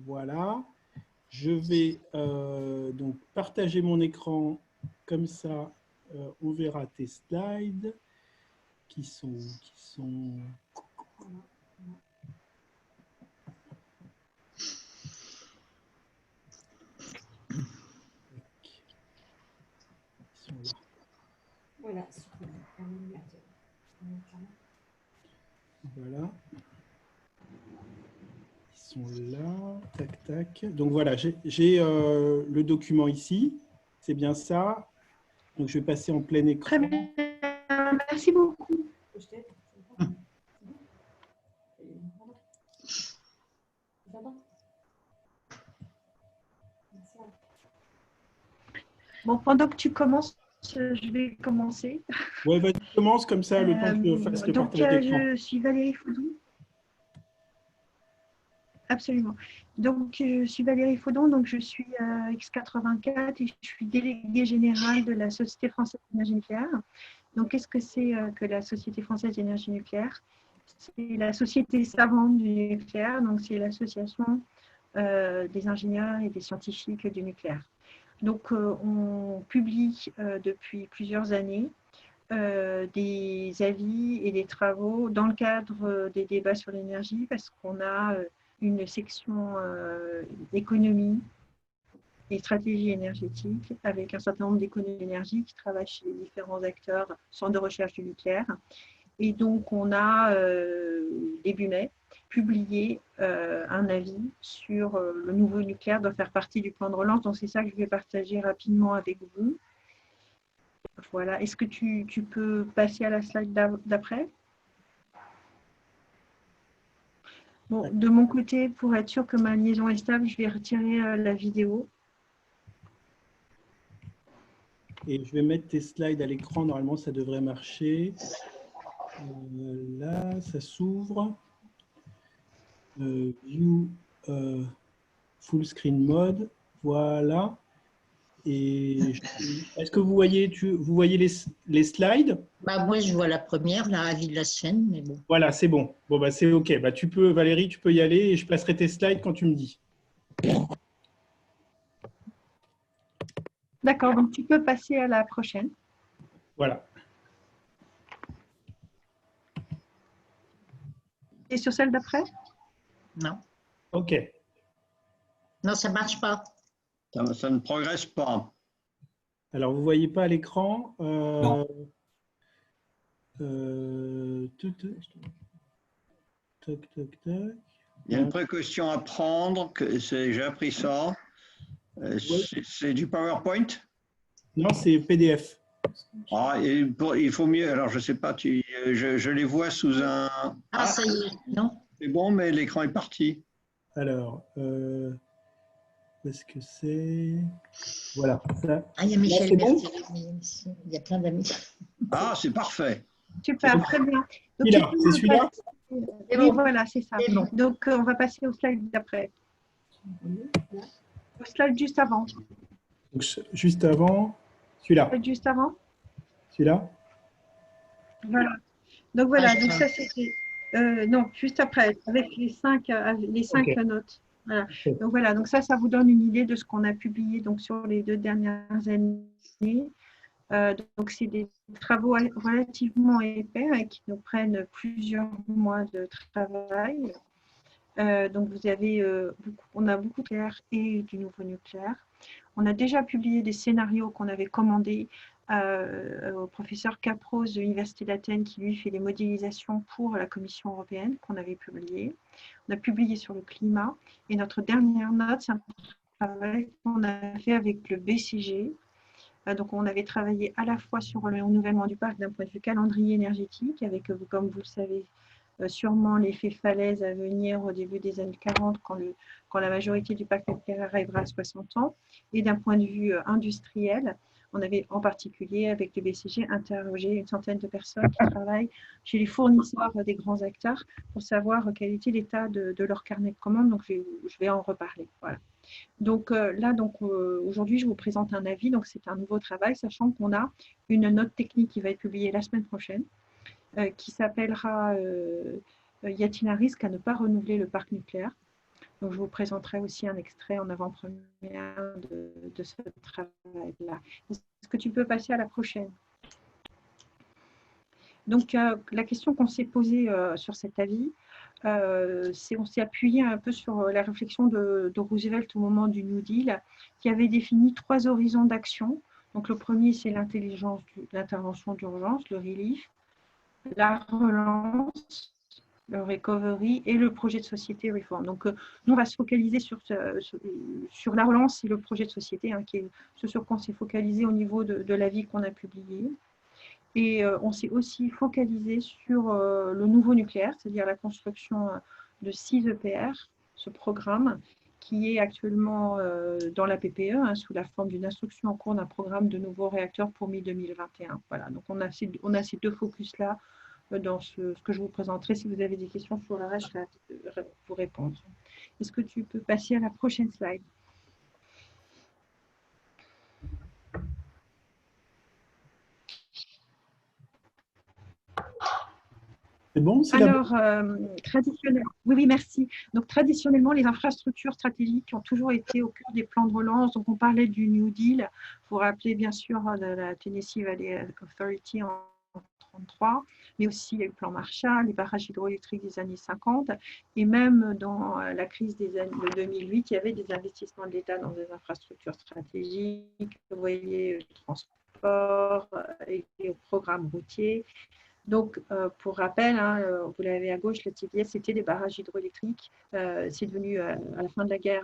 Voilà. Je vais donc partager mon écran, comme ça on verra tes slides qui sont... là. Voilà. Voilà. Ils sont là. Tac, tac. Donc voilà, j'ai le document ici. C'est bien ça. Donc je vais passer en plein écran. Très bien. Merci beaucoup. Bon, pendant que tu commences, je vais commencer. Ouais, vas-y, commence comme ça, le temps que je fasse le donc, partage d'écran. je suis Valérie Faudon. Absolument. Donc, je suis Valérie Faudon, donc je suis X84 et je suis déléguée générale de la Société française d'énergie nucléaire. Donc, qu'est-ce que c'est que la Société française d'énergie nucléaire? C'est la société savante du nucléaire, donc c'est l'association des ingénieurs et des scientifiques du nucléaire. Donc, on publie depuis plusieurs années des avis et des travaux dans le cadre des débats sur l'énergie parce qu'on a une section économie et stratégie énergétique avec un certain nombre d'économies d'énergie qui travaillent chez les différents acteurs, centres de recherche du nucléaire. Et donc, on a, début mai, publié un avis sur le nouveau nucléaire doit faire partie du plan de relance. Donc, c'est ça que je vais partager rapidement avec vous. Voilà. Est-ce que tu peux passer à la slide d'après? Bon, de mon côté, pour être sûr que ma liaison est stable, je vais retirer la vidéo. Et je vais mettre tes slides à l'écran. Normalement, ça devrait marcher. Là, ça s'ouvre. View full screen mode. Voilà. Et est-ce que vous voyez, vous voyez les slides? Bah, moi, je vois la première, la avis de la chaîne, mais bon. Voilà, c'est bon. Bon, bah, c'est OK. Bah, tu peux, Valérie, tu peux y aller et je passerai tes slides quand tu me dis. D'accord, donc tu peux passer à la prochaine. Voilà. Et sur celle d'après? Non. OK. Non, ça ne marche pas. Ça ne progresse pas. Alors, vous ne voyez pas à l'écran. Tac, tac, tac. Il y a une précaution à prendre, j'ai appris ça. C'est du PowerPoint? Non, c'est PDF. Ah, et il faut mieux, alors je ne sais pas, je les vois sous un… Ah, ça y est, non? C'est bon, mais l'écran est parti. Alors, est-ce que c'est… Voilà. Ça, Ah, il y a Michel bon. Il y a plein d'amis. Ah, c'est parfait. Super, très bien. C'est celui-là? Oui, voilà, c'est ça. Bon. Donc, on va passer au slide d'après. Au slide juste avant. Donc, juste avant, celui-là. Juste avant. Celui-là? Voilà. Donc, voilà. Donc, ça, c'était… non, juste après, avec les cinq Okay. notes. Voilà. Donc, voilà. Donc, ça vous donne une idée de ce qu'on a publié donc, sur les 2 dernières années. Donc, c'est des travaux relativement épais et qui nous prennent plusieurs mois de travail. Donc, vous avez, on a beaucoup de nucléaire et du nouveau nucléaire. On a déjà publié des scénarios qu'on avait commandés au professeur Capros de l'Université d'Athènes qui, lui, fait les modélisations pour la Commission européenne qu'on avait publié. On a publié sur le climat. Et notre dernière note, c'est un travail qu'on a fait avec le BCG. Donc, on avait travaillé à la fois sur le renouvellement du parc d'un point de vue calendrier énergétique, avec, comme vous le savez, sûrement l'effet falaise à venir au début des années 40, quand la majorité du parc nucléaire arrivera à 60 ans. Et d'un point de vue industriel, on avait en particulier, avec le BCG, interrogé une centaine de personnes qui travaillent chez les fournisseurs des grands acteurs pour savoir quel était l'état de leur carnet de commandes. Donc, je vais en reparler. Voilà. Donc là, aujourd'hui, je vous présente un avis. Donc, c'est un nouveau travail, sachant qu'on a une note technique qui va être publiée la semaine prochaine, qui s'appellera « Y a-t-il un risque à ne pas renouveler le parc nucléaire ?» Donc, je vous présenterai aussi un extrait en avant-première de ce travail-là. Est-ce que tu peux passer à la prochaine? Donc, la question qu'on s'est posée sur cet avis, c'est on s'est appuyé un peu sur la réflexion de Roosevelt au moment du New Deal, qui avait défini 3 horizons d'action. Donc, le premier, c'est l'intervention d'urgence, le relief, la relance, le recovery et le projet de société reform. Donc, nous, on va se focaliser sur la relance et le projet de société, qui est ce sur quoi on s'est focalisé au niveau de l'avis qu'on a publié. Et on s'est aussi focalisé sur le nouveau nucléaire, c'est-à-dire la construction de 6 EPR, ce programme qui est actuellement dans la PPE, sous la forme d'une instruction en cours d'un programme de nouveaux réacteurs pour mi-2021. Voilà, donc on a ces 2 focus-là dans ce que je vous présenterai. Si vous avez des questions sur le reste, je vais vous répondre. Est-ce que tu peux passer à la prochaine slide? C'est bon, alors, traditionnellement, oui, merci. Donc, traditionnellement, les infrastructures stratégiques ont toujours été au cœur des plans de relance. Donc, on parlait du New Deal. Vous vous rappelez bien sûr de la Tennessee Valley Authority en 1933, mais aussi il y a eu le plan Marshall, les barrages hydroélectriques des années 50. Et même dans la crise de 2008, il y avait des investissements de l'État dans des infrastructures stratégiques. Vous voyez, le transport et le programme routier. Donc, pour rappel, vous l'avez à gauche, le TPS, c'était des barrages hydroélectriques. C'est devenu, à la fin de la guerre,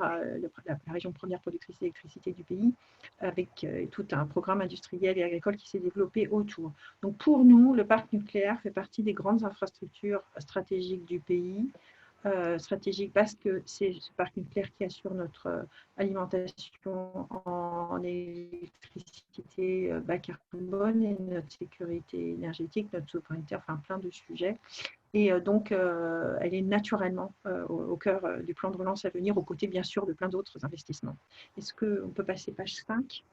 la région première productrice d'électricité du pays, avec tout un programme industriel et agricole qui s'est développé autour. Donc, pour nous, le parc nucléaire fait partie des grandes infrastructures stratégiques du pays. Stratégique parce que c'est ce parc nucléaire qui assure notre alimentation en électricité bas carbone et notre sécurité énergétique, notre souveraineté, enfin plein de sujets. Et donc, elle est naturellement au cœur du plan de relance à venir, aux côtés bien sûr de plein d'autres investissements. Est-ce qu'on peut passer page 5 ?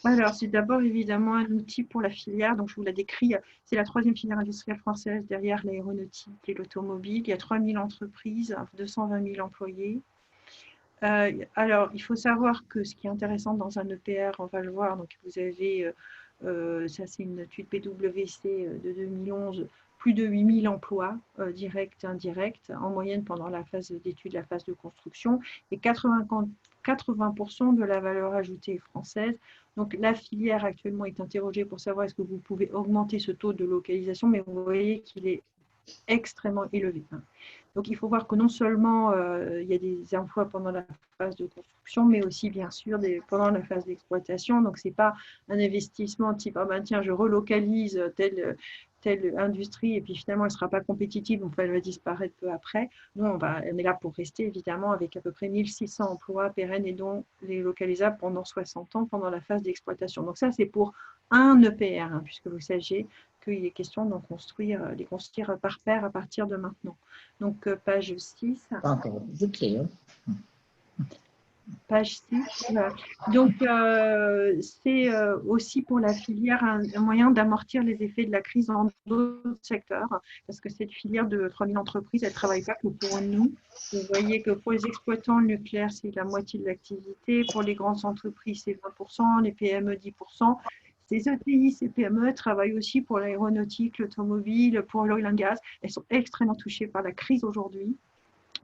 Alors, c'est d'abord évidemment un outil pour la filière. Donc, je vous la décris. C'est la 3e filière industrielle française derrière l'aéronautique et l'automobile. Il y a 3000 entreprises, 220 000 employés. Alors, il faut savoir que ce qui est intéressant dans un EPR, on va le voir. Donc, vous avez, ça c'est une étude PwC de 2011, plus de 8000 emplois directs et indirects en moyenne pendant la phase d'étude, la phase de construction, et 80% de la valeur ajoutée française. Donc, la filière actuellement est interrogée pour savoir est-ce que vous pouvez augmenter ce taux de localisation, mais vous voyez qu'il est extrêmement élevé. Donc, il faut voir que non seulement il y a des emplois pendant la phase de construction, mais aussi, bien sûr, pendant la phase d'exploitation. Donc, ce n'est pas un investissement type « ah ben tiens, je relocalise telle industrie et puis finalement, elle ne sera pas compétitive, donc elle va disparaître peu après ». Nous, on est là pour rester, évidemment, avec à peu près 1600 emplois pérennes et dont les localisables pendant 60 ans, pendant la phase d'exploitation. Donc, ça, c'est pour un EPR, puisque vous sachiez qu'il est question d'en construire, les construire par paire à partir de maintenant. Donc, page 6. Page 6. Donc, c'est aussi pour la filière un moyen d'amortir les effets de la crise dans d'autres secteurs, parce que cette filière de 3000 entreprises, elle ne travaille pas que pour nous. Vous voyez que pour les exploitants, le nucléaire, c'est la moitié de l'activité. Pour les grandes entreprises, c'est 20%, les PME, 10%. Ces ETI, ces PME travaillent aussi pour l'aéronautique, l'automobile, pour l'oil and gas. Elles sont extrêmement touchées par la crise aujourd'hui.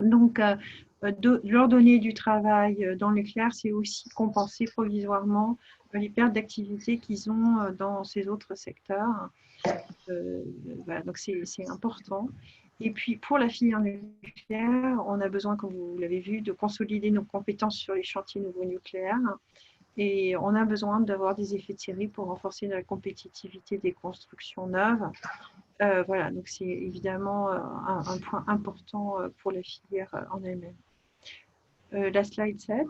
Donc, leur donner du travail dans le nucléaire, c'est aussi compenser provisoirement les pertes d'activité qu'ils ont dans ces autres secteurs. Voilà, donc, c'est important. Et puis, pour la filière nucléaire, on a besoin, comme vous l'avez vu, de consolider nos compétences sur les chantiers nouveaux nucléaires. Et on a besoin d'avoir des effets de série pour renforcer la compétitivité des constructions neuves. Voilà, donc c'est évidemment un point important pour la filière en elle-même. La slide 7.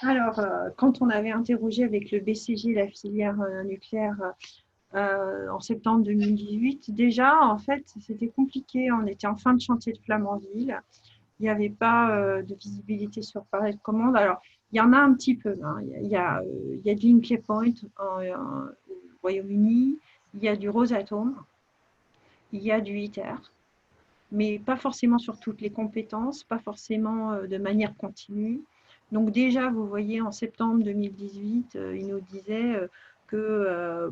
Alors, quand on avait interrogé avec le BCG la filière nucléaire en septembre 2018, déjà, en fait, c'était compliqué. On était en fin de chantier de Flamanville. Il n'y avait pas de visibilité sur Paris de commande. Alors, il y en a un petit peu. Il y a de Hinkley Point au Royaume-Uni. il y a du Rosatom, il y a du ITER, mais pas forcément sur toutes les compétences, pas forcément de manière continue. Donc déjà, vous voyez, en septembre 2018, il nous disait que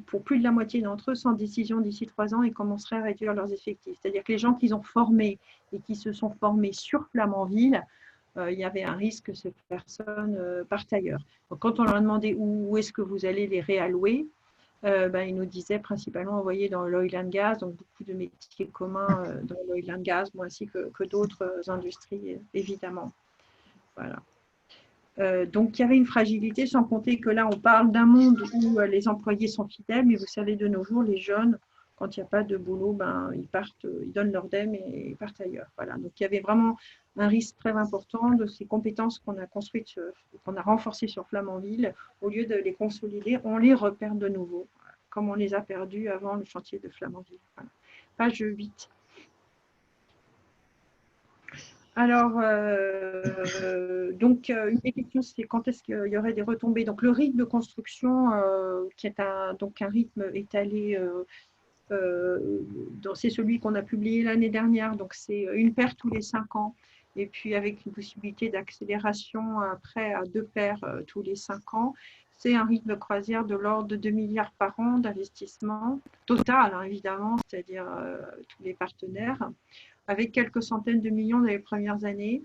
pour plus de la moitié d'entre eux, sans décision d'ici 3 ans, ils commenceraient à réduire leurs effectifs. C'est-à-dire que les gens qu'ils ont formés et qui se sont formés sur Flamanville, il y avait un risque que ces personnes partent ailleurs. Donc, quand on leur a demandé où est-ce que vous allez les réallouer, ils nous disaient principalement envoyer dans l'oil and gas, donc beaucoup de métiers communs dans l'oil and gas, ainsi que d'autres industries, évidemment. Voilà. Donc, il y avait une fragilité, sans compter que là, on parle d'un monde où les employés sont fidèles, mais vous savez, de nos jours, les jeunes, quand il n'y a pas de boulot, ils partent, ils donnent leur DEM et ils partent ailleurs. Voilà. Donc, il y avait vraiment un risque très important de ces compétences qu'on a construites, qu'on a renforcées sur Flamanville. Au lieu de les consolider, on les repère de nouveau, comme on les a perdus avant le chantier de Flamanville. Voilà. Page 8. Alors, donc, une des questions, c'est quand est-ce qu'il y aurait des retombées. Donc, le rythme de construction, qui est un rythme étalé, c'est celui qu'on a publié l'année dernière. Donc, c'est une paire tous les 5 ans. Et puis, avec une possibilité d'accélération après à 2 paires tous les 5 ans. C'est un rythme de croisière de l'ordre de 2 milliards par an d'investissement total, hein, évidemment, c'est-à-dire tous les partenaires, avec quelques centaines de millions dans les premières années.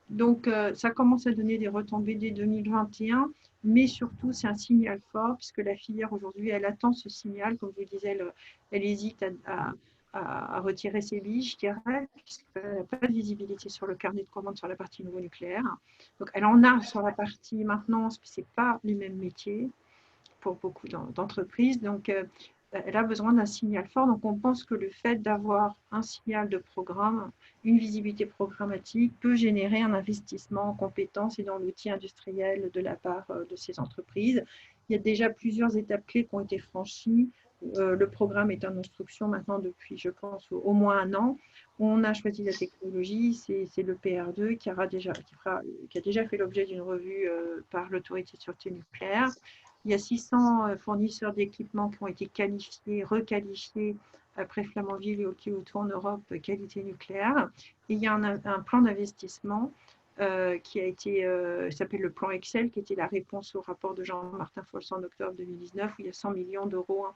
Donc, ça commence à donner des retombées dès 2021, mais surtout, c'est un signal fort, puisque la filière aujourd'hui, elle attend ce signal. Comme je vous disais, elle hésite à retirer ses billes, je dirais, puisqu'elle n'a pas de visibilité sur le carnet de commandes sur la partie nouveau nucléaire. Donc, elle en a sur la partie maintenance, puis ce n'est pas les mêmes métiers pour beaucoup d'entreprises. Donc, elle a besoin d'un signal fort. Donc, on pense que le fait d'avoir un signal de programme, une visibilité programmatique, peut générer un investissement en compétences et dans l'outil industriel de la part de ces entreprises. Il y a déjà plusieurs étapes clés qui ont été franchies. Le programme est en instruction maintenant depuis, je pense, au moins 1 an. On a choisi la technologie, c'est le PR2 qui a déjà fait l'objet d'une revue par l'autorité de sûreté nucléaire. Il y a 600 fournisseurs d'équipements qui ont été qualifiés, requalifiés après Flamanville et autour en Europe, qualité nucléaire. Et il y a un plan d'investissement qui a été, s'appelle le plan Excel, qui était la réponse au rapport de Jean-Martin Folsa en octobre 2019, où il y a 100 millions d'euros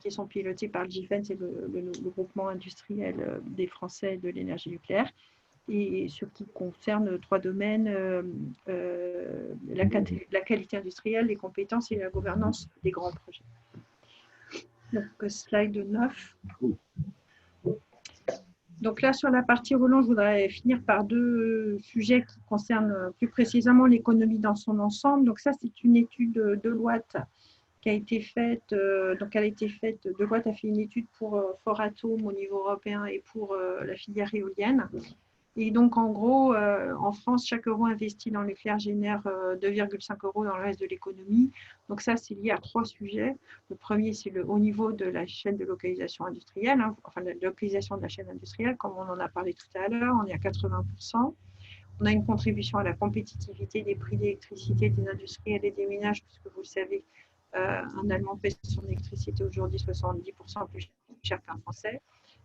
qui sont pilotés par le GIFEN, c'est le groupement industriel des Français de l'énergie nucléaire, et ce qui concerne 3 domaines, la qualité industrielle, les compétences et la gouvernance des grands projets. Donc, slide 9. Donc là, sur la partie relance, je voudrais finir par 2 sujets qui concernent plus précisément l'économie dans son ensemble. Donc ça, c'est une étude de Deloitte qui a été faite. Donc elle a été faite, Deloitte a fait une étude pour Foratom au niveau européen et pour la filière éolienne. Et donc, en gros, en France, chaque euro investi dans le nucléaire génère 2,5 € dans le reste de l'économie. Donc ça, c'est lié à 3 sujets. Le premier, c'est le haut niveau de la chaîne de localisation industrielle, hein, enfin la localisation de la chaîne industrielle, comme on en a parlé tout à l'heure, on est à 80%. On a une contribution à la compétitivité des prix d'électricité des industriels et des ménages, puisque vous le savez, un Allemand paie son électricité aujourd'hui 70% plus cher qu'un Français.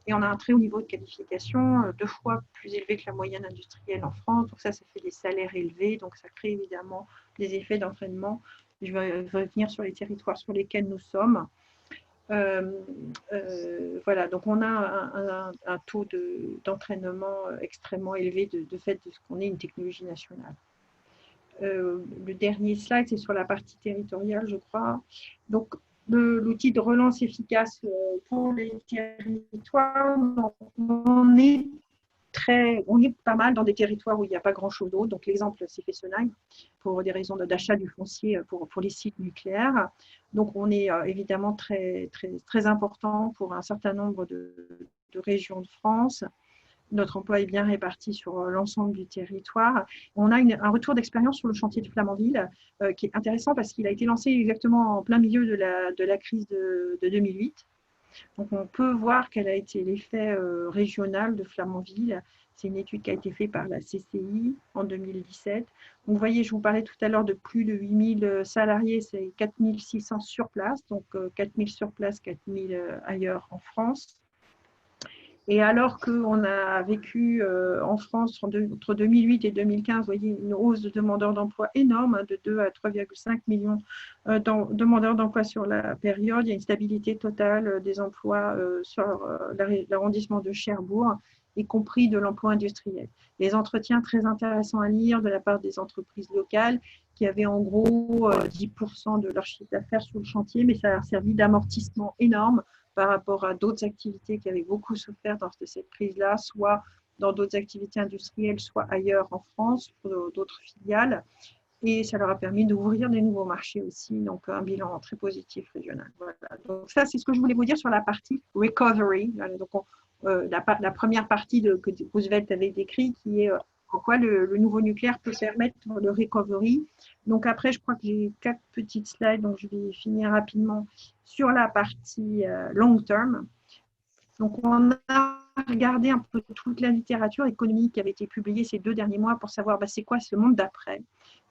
Et on a un très haut niveau de qualification, 2 fois plus élevé que la moyenne industrielle en France. Donc ça fait des salaires élevés. Donc ça crée évidemment des effets d'entraînement. Je vais revenir sur les territoires sur lesquels nous sommes. Voilà, donc on a un taux d'entraînement extrêmement élevé de fait de ce qu'on est une technologie nationale. Le dernier slide, c'est sur la partie territoriale, je crois. Donc, l'outil de relance efficace pour les territoires, on est pas mal dans des territoires où il n'y a pas grand-chose d'autre. Donc, l'exemple, c'est Fessenheim, pour des raisons d'achat du foncier pour les sites nucléaires. Donc, on est évidemment très, très, très important pour un certain nombre de régions de France. Notre emploi est bien réparti sur l'ensemble du territoire. On a un retour d'expérience sur le chantier de Flamanville qui est intéressant parce qu'il a été lancé exactement en plein milieu de la crise de 2008. Donc, on peut voir quel a été l'effet régional de Flamanville. C'est une étude qui a été faite par la CCI en 2017. Donc, vous voyez, je vous parlais tout à l'heure de plus de 8000 salariés, c'est 4600 sur place, donc 4000 sur place, 4000 ailleurs en France. Et alors qu'on a vécu en France entre 2008 et 2015, vous voyez, une hausse de demandeurs d'emploi énorme, hein, de 2 à 3,5 millions de demandeurs d'emploi sur la période. Il y a une stabilité totale des emplois sur l'arrondissement de Cherbourg, y compris de l'emploi industriel. Des entretiens très intéressants à lire de la part des entreprises locales qui avaient en gros 10% de leur chiffre d'affaires sur le chantier, mais ça a servi d'amortissement énorme par rapport à d'autres activités qui avaient beaucoup souffert dans cette crise-là, soit dans d'autres activités industrielles, soit ailleurs en France, pour d'autres filiales. Et ça leur a permis d'ouvrir des nouveaux marchés aussi, donc un bilan très positif régional. Voilà. Donc ça, c'est ce que je voulais vous dire sur la partie recovery. Voilà. Donc la première partie que Roosevelt avait décrit, qui est pourquoi le nouveau nucléaire peut permettre le recovery. Donc après, je crois que j'ai 4 petites slides, donc je vais finir rapidement sur la partie long term. Donc on a regardé un peu toute la littérature économique qui avait été publiée ces 2 derniers mois pour savoir c'est quoi ce monde d'après.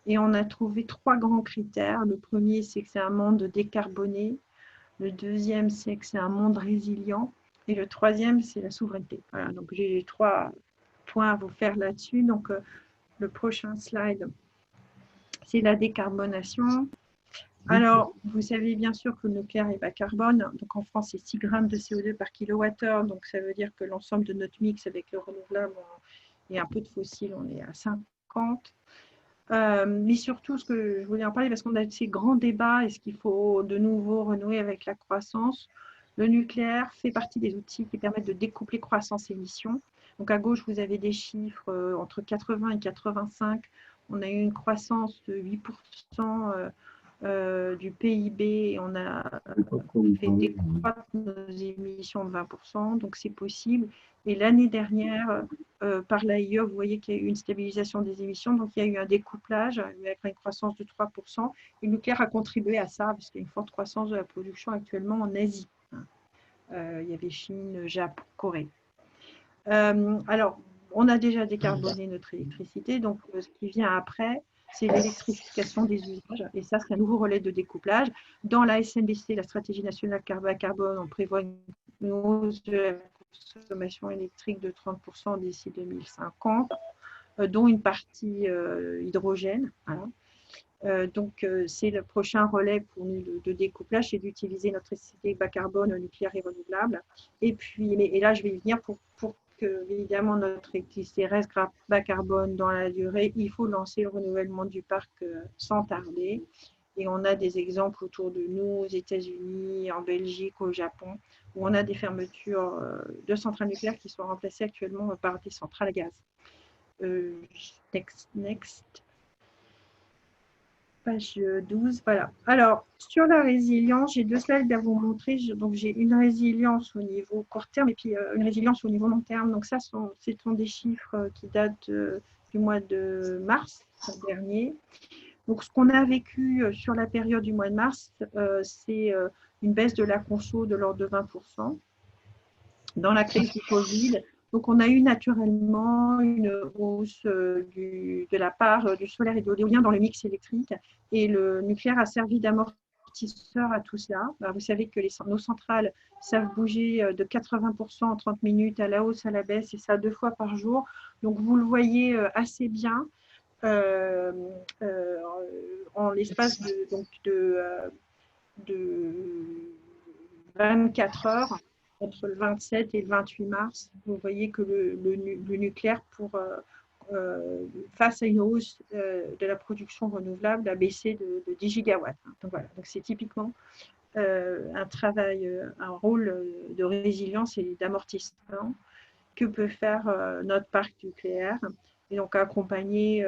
Et on a trouvé 3 grands critères. Le premier, c'est que c'est un monde décarboné. Le deuxième, c'est que c'est un monde résilient. Et le troisième, c'est la souveraineté. Voilà, donc j'ai 3 points à vous faire là-dessus. Donc, le prochain slide, c'est la décarbonation. Alors, vous savez bien sûr que le nucléaire est bas carbone. Donc, en France, c'est 6 grammes de CO2 par kilowattheure. Donc, ça veut dire que l'ensemble de notre mix avec le renouvelable et un peu de fossile, on est à 50. Mais surtout, ce que je voulais en parler, parce qu'on a ces grands débats, est-ce qu'il faut de nouveau renouer avec la croissance? Le nucléaire fait partie des outils qui permettent de découpler croissance et émissions. Donc à gauche, vous avez des chiffres entre 80 et 85. On a eu une croissance de 8% du PIB et on a fait décroître nos émissions de 20%, donc c'est possible. Et l'année dernière, par l'AIE, vous voyez qu'il y a eu une stabilisation des émissions, donc il y a eu un découplage avec une croissance de 3%. Et le nucléaire a contribué à ça, parce qu'il y a une forte croissance de la production actuellement en Asie. Il y avait Chine, Japon, Corée. Alors, on a déjà décarboné notre électricité, donc ce qui vient après, c'est l'électrification des usages. Et ça, c'est un nouveau relais de découplage. Dans la SNBC, la stratégie nationale carbone, on prévoit une hausse de la consommation électrique de 30% d'ici 2050, dont une partie hydrogène. Voilà. Donc, c'est le prochain relais pour nous de découplage, c'est d'utiliser notre électricité bas carbone, nucléaire et renouvelable. Et puis, et là, je vais y venir pour que, évidemment, notre électricité reste bas carbone dans la durée. Il faut lancer le renouvellement du parc sans tarder. Et on a des exemples autour de nous, aux États-Unis, en Belgique, au Japon, où on a des fermetures de centrales nucléaires qui sont remplacées actuellement par des centrales à gaz. Next. Page 12, voilà. Alors, sur la résilience, j'ai 2 slides à vous montrer. Donc, j'ai une résilience au niveau court terme et puis une résilience au niveau long terme. Donc, ce sont des chiffres qui datent du mois de mars dernier. Donc, ce qu'on a vécu sur la période du mois de mars, c'est une baisse de la conso de l'ordre de 20%. Dans la crise du Covid, donc on a eu naturellement une hausse de la part du solaire et de l'éolien dans le mix électrique. Et le nucléaire a servi d'amortisseur à tout cela. Alors, vous savez que nos centrales savent bouger de 80% en 30 minutes à la hausse, à la baisse, et ça 2 fois par jour. Donc, vous le voyez assez bien. En l'espace de 24 heures, entre le 27 et le 28 mars, vous voyez que le nucléaire, face à une hausse de la production renouvelable, a baissé de 10 gigawatts. Donc voilà, donc c'est typiquement un rôle de résilience et d'amortissement que peut faire notre parc nucléaire, et donc accompagner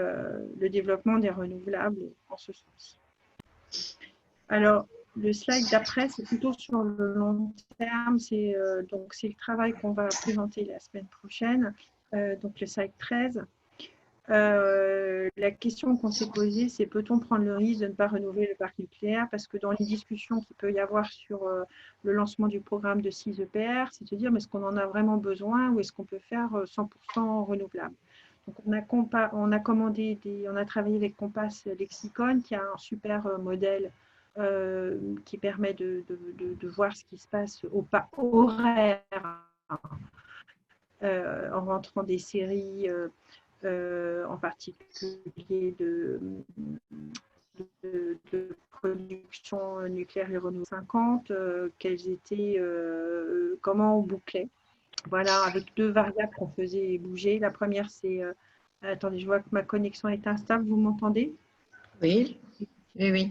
le développement des renouvelables en ce sens. Alors, le slide d'après, c'est plutôt sur le long terme. C'est le travail qu'on va présenter la semaine prochaine. Donc, le slide 13. La question qu'on s'est posée, c'est peut-on prendre le risque de ne pas renouveler le parc nucléaire? Parce que dans les discussions qu'il peut y avoir sur le lancement du programme de 6 EPR, c'est de dire, mais est-ce qu'on en a vraiment besoin ou est-ce qu'on peut faire 100% renouvelable? Donc on a travaillé avec Compass Lexicon, qui a un super modèle qui permet de voir ce qui se passe au pas horaire en rentrant des séries, en particulier de production nucléaire et renouvelable 50, comment on bouclait. Voilà, avec 2 variables qu'on faisait bouger. La première, c'est, attendez, je vois que ma connexion est instable, vous m'entendez? Oui, oui, oui.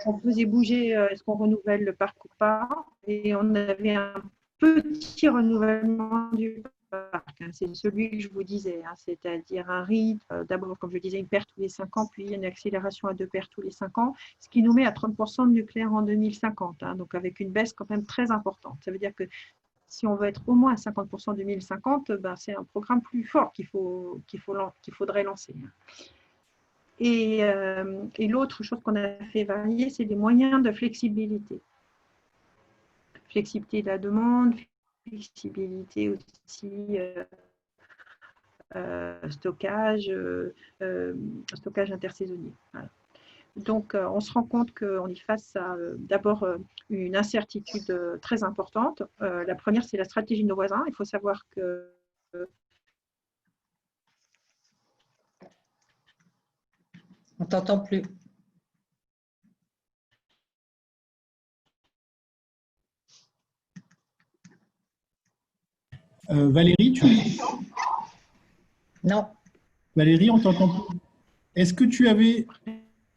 On faisait bouger, est-ce qu'on renouvelle le parc ou pas? Et on avait un petit renouvellement du parc. C'est celui que je vous disais, c'est-à-dire un rythme, d'abord, comme je disais, une paire tous les 5 ans, puis une accélération à 2 paires tous les 5 ans, ce qui nous met à 30% de nucléaire en 2050, donc avec une baisse quand même très importante. Ça veut dire que si on veut être au moins à 50% en 2050, c'est un programme plus fort qu'il faudrait lancer. Et l'autre chose qu'on a fait varier, c'est les moyens de flexibilité. Flexibilité de la demande, flexibilité aussi stockage intersaisonnier. Voilà. Donc, on se rend compte qu'on y face à d'abord une incertitude très importante. La première, c'est la stratégie de nos voisins. Il faut savoir que On ne t'entend plus. Valérie, tu m'entends? Non. Valérie, on t'entend plus. Est-ce que tu avais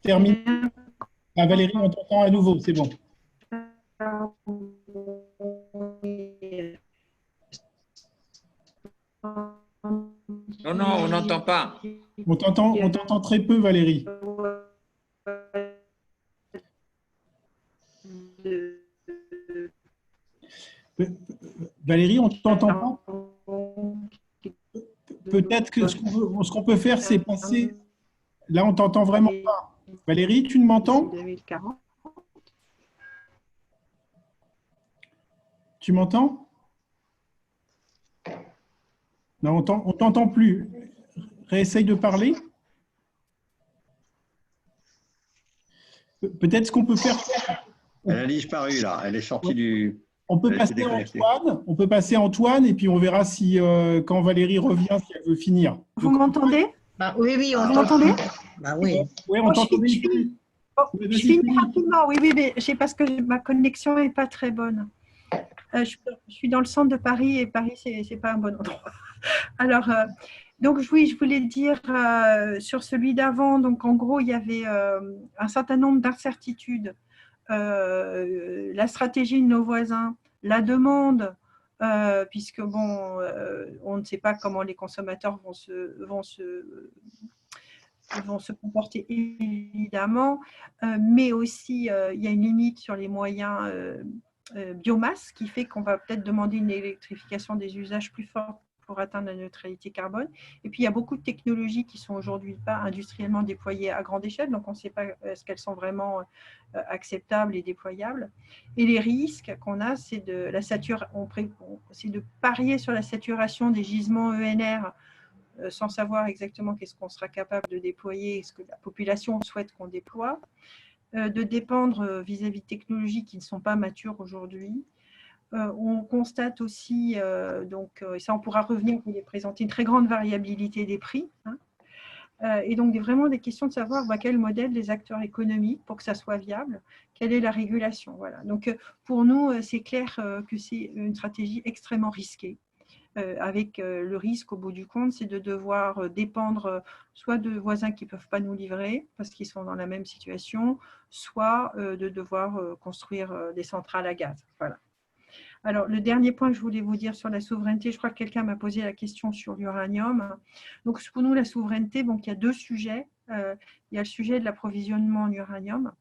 terminé? Ah, Valérie, on t'entend à nouveau, c'est bon. Non, non, on n'entend pas. On t'entend très peu, Valérie. Valérie, on ne t'entend pas? Peut-être que ce qu'on peut faire, c'est passer. Là, on t'entend vraiment pas. Valérie, tu m'entends? Tu m'entends? Non, on t'entend plus. Réessaye de parler. Peut-être ce qu'on peut faire. Elle a disparu là, elle est sortie du. On peut passer Antoine et puis on verra si quand Valérie revient, si elle veut finir. Vous m'entendez? Oui, oui, on m'entendez? Oui. Oui, on t'entend. Je finis rapidement, oui, mais c'est parce que ma connexion n'est pas très bonne. Je suis dans le centre de Paris et Paris, ce n'est pas un bon endroit. Alors, donc oui, je voulais dire sur celui d'avant, donc en gros, il y avait un certain nombre d'incertitudes. La stratégie de nos voisins, la demande, puisque bon, on ne sait pas comment les consommateurs vont se comporter évidemment, mais aussi il y a une limite sur les moyens biomasse qui fait qu'on va peut-être demander une électrification des usages plus forte pour atteindre la neutralité carbone. Et puis, il y a beaucoup de technologies qui sont aujourd'hui pas industriellement déployées à grande échelle, donc on ne sait pas est-ce qu'elles sont vraiment acceptables et déployables. Et les risques qu'on a, c'est de parier sur la saturation des gisements ENR sans savoir exactement qu'est-ce qu'on sera capable de déployer, ce que la population souhaite qu'on déploie, de dépendre vis-à-vis de technologies qui ne sont pas matures aujourd'hui. On constate aussi, et ça on pourra revenir, vous les présenter, une très grande variabilité des prix. Et donc vraiment des questions de savoir quel modèle des acteurs économiques pour que ça soit viable, quelle est la régulation. Voilà. Donc pour nous, c'est clair que c'est une stratégie extrêmement risquée. Avec le risque au bout du compte, c'est de devoir dépendre soit de voisins qui ne peuvent pas nous livrer parce qu'ils sont dans la même situation, soit de devoir construire des centrales à gaz. Voilà. Alors, le dernier point que je voulais vous dire sur la souveraineté, je crois que quelqu'un m'a posé la question sur l'uranium. Donc, pour nous, la souveraineté, il y a 2 sujets. Il y a le sujet de l'approvisionnement en uranium.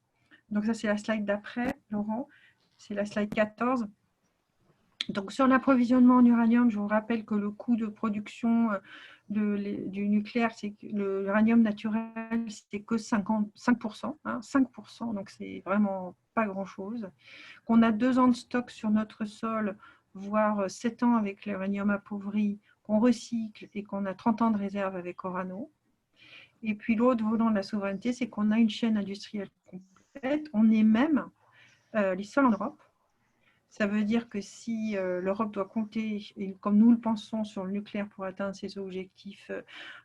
Donc, ça, c'est la slide d'après, Laurent. C'est la slide 14. Donc, sur l'approvisionnement en uranium, je vous rappelle que le coût de production du nucléaire, c'est que l'uranium naturel, c'est que 5%, hein, 5%, donc c'est vraiment pas grand-chose. Qu'on a 2 ans de stock sur notre sol, voire 7 ans avec l'uranium appauvri, qu'on recycle et qu'on a 30 ans de réserve avec Orano. Et puis l'autre volant de la souveraineté, c'est qu'on a une chaîne industrielle complète. On est même les seuls en Europe. Ça veut dire que si l'Europe doit compter, et comme nous le pensons, sur le nucléaire pour atteindre ses objectifs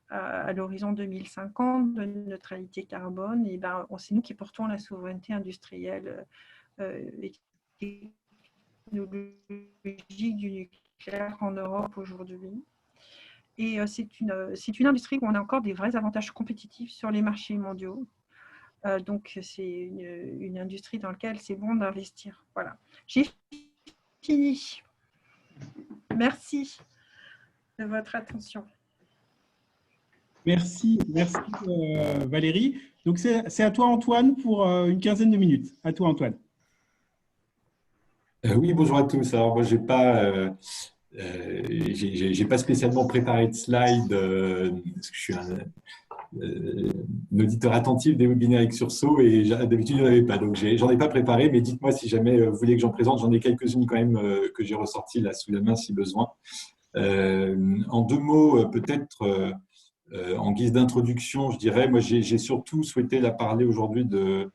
à l'horizon 2050 de neutralité carbone, et ben, c'est nous qui portons la souveraineté industrielle et technologique du nucléaire en Europe aujourd'hui. Et c'est une industrie où on a encore des vrais avantages compétitifs sur les marchés mondiaux. Donc, c'est une industrie dans laquelle c'est bon d'investir. Voilà. J'ai fini. Merci de votre attention. Merci Valérie. Donc, c'est à toi, Antoine, pour une quinzaine de minutes. À toi, Antoine. Oui, bonjour à tous. Alors, moi, j'ai pas spécialement préparé de slide parce que je suis un auditeur attentif des webinaires avec sursaut et d'habitude, je n'en avais pas. Donc, j'en ai pas préparé, mais dites-moi si jamais vous voulez que j'en présente. J'en ai quelques-unes quand même que j'ai ressorties là sous la main si besoin. En 2 mots, peut-être en guise d'introduction, je dirais, moi, j'ai surtout souhaité parler aujourd'hui de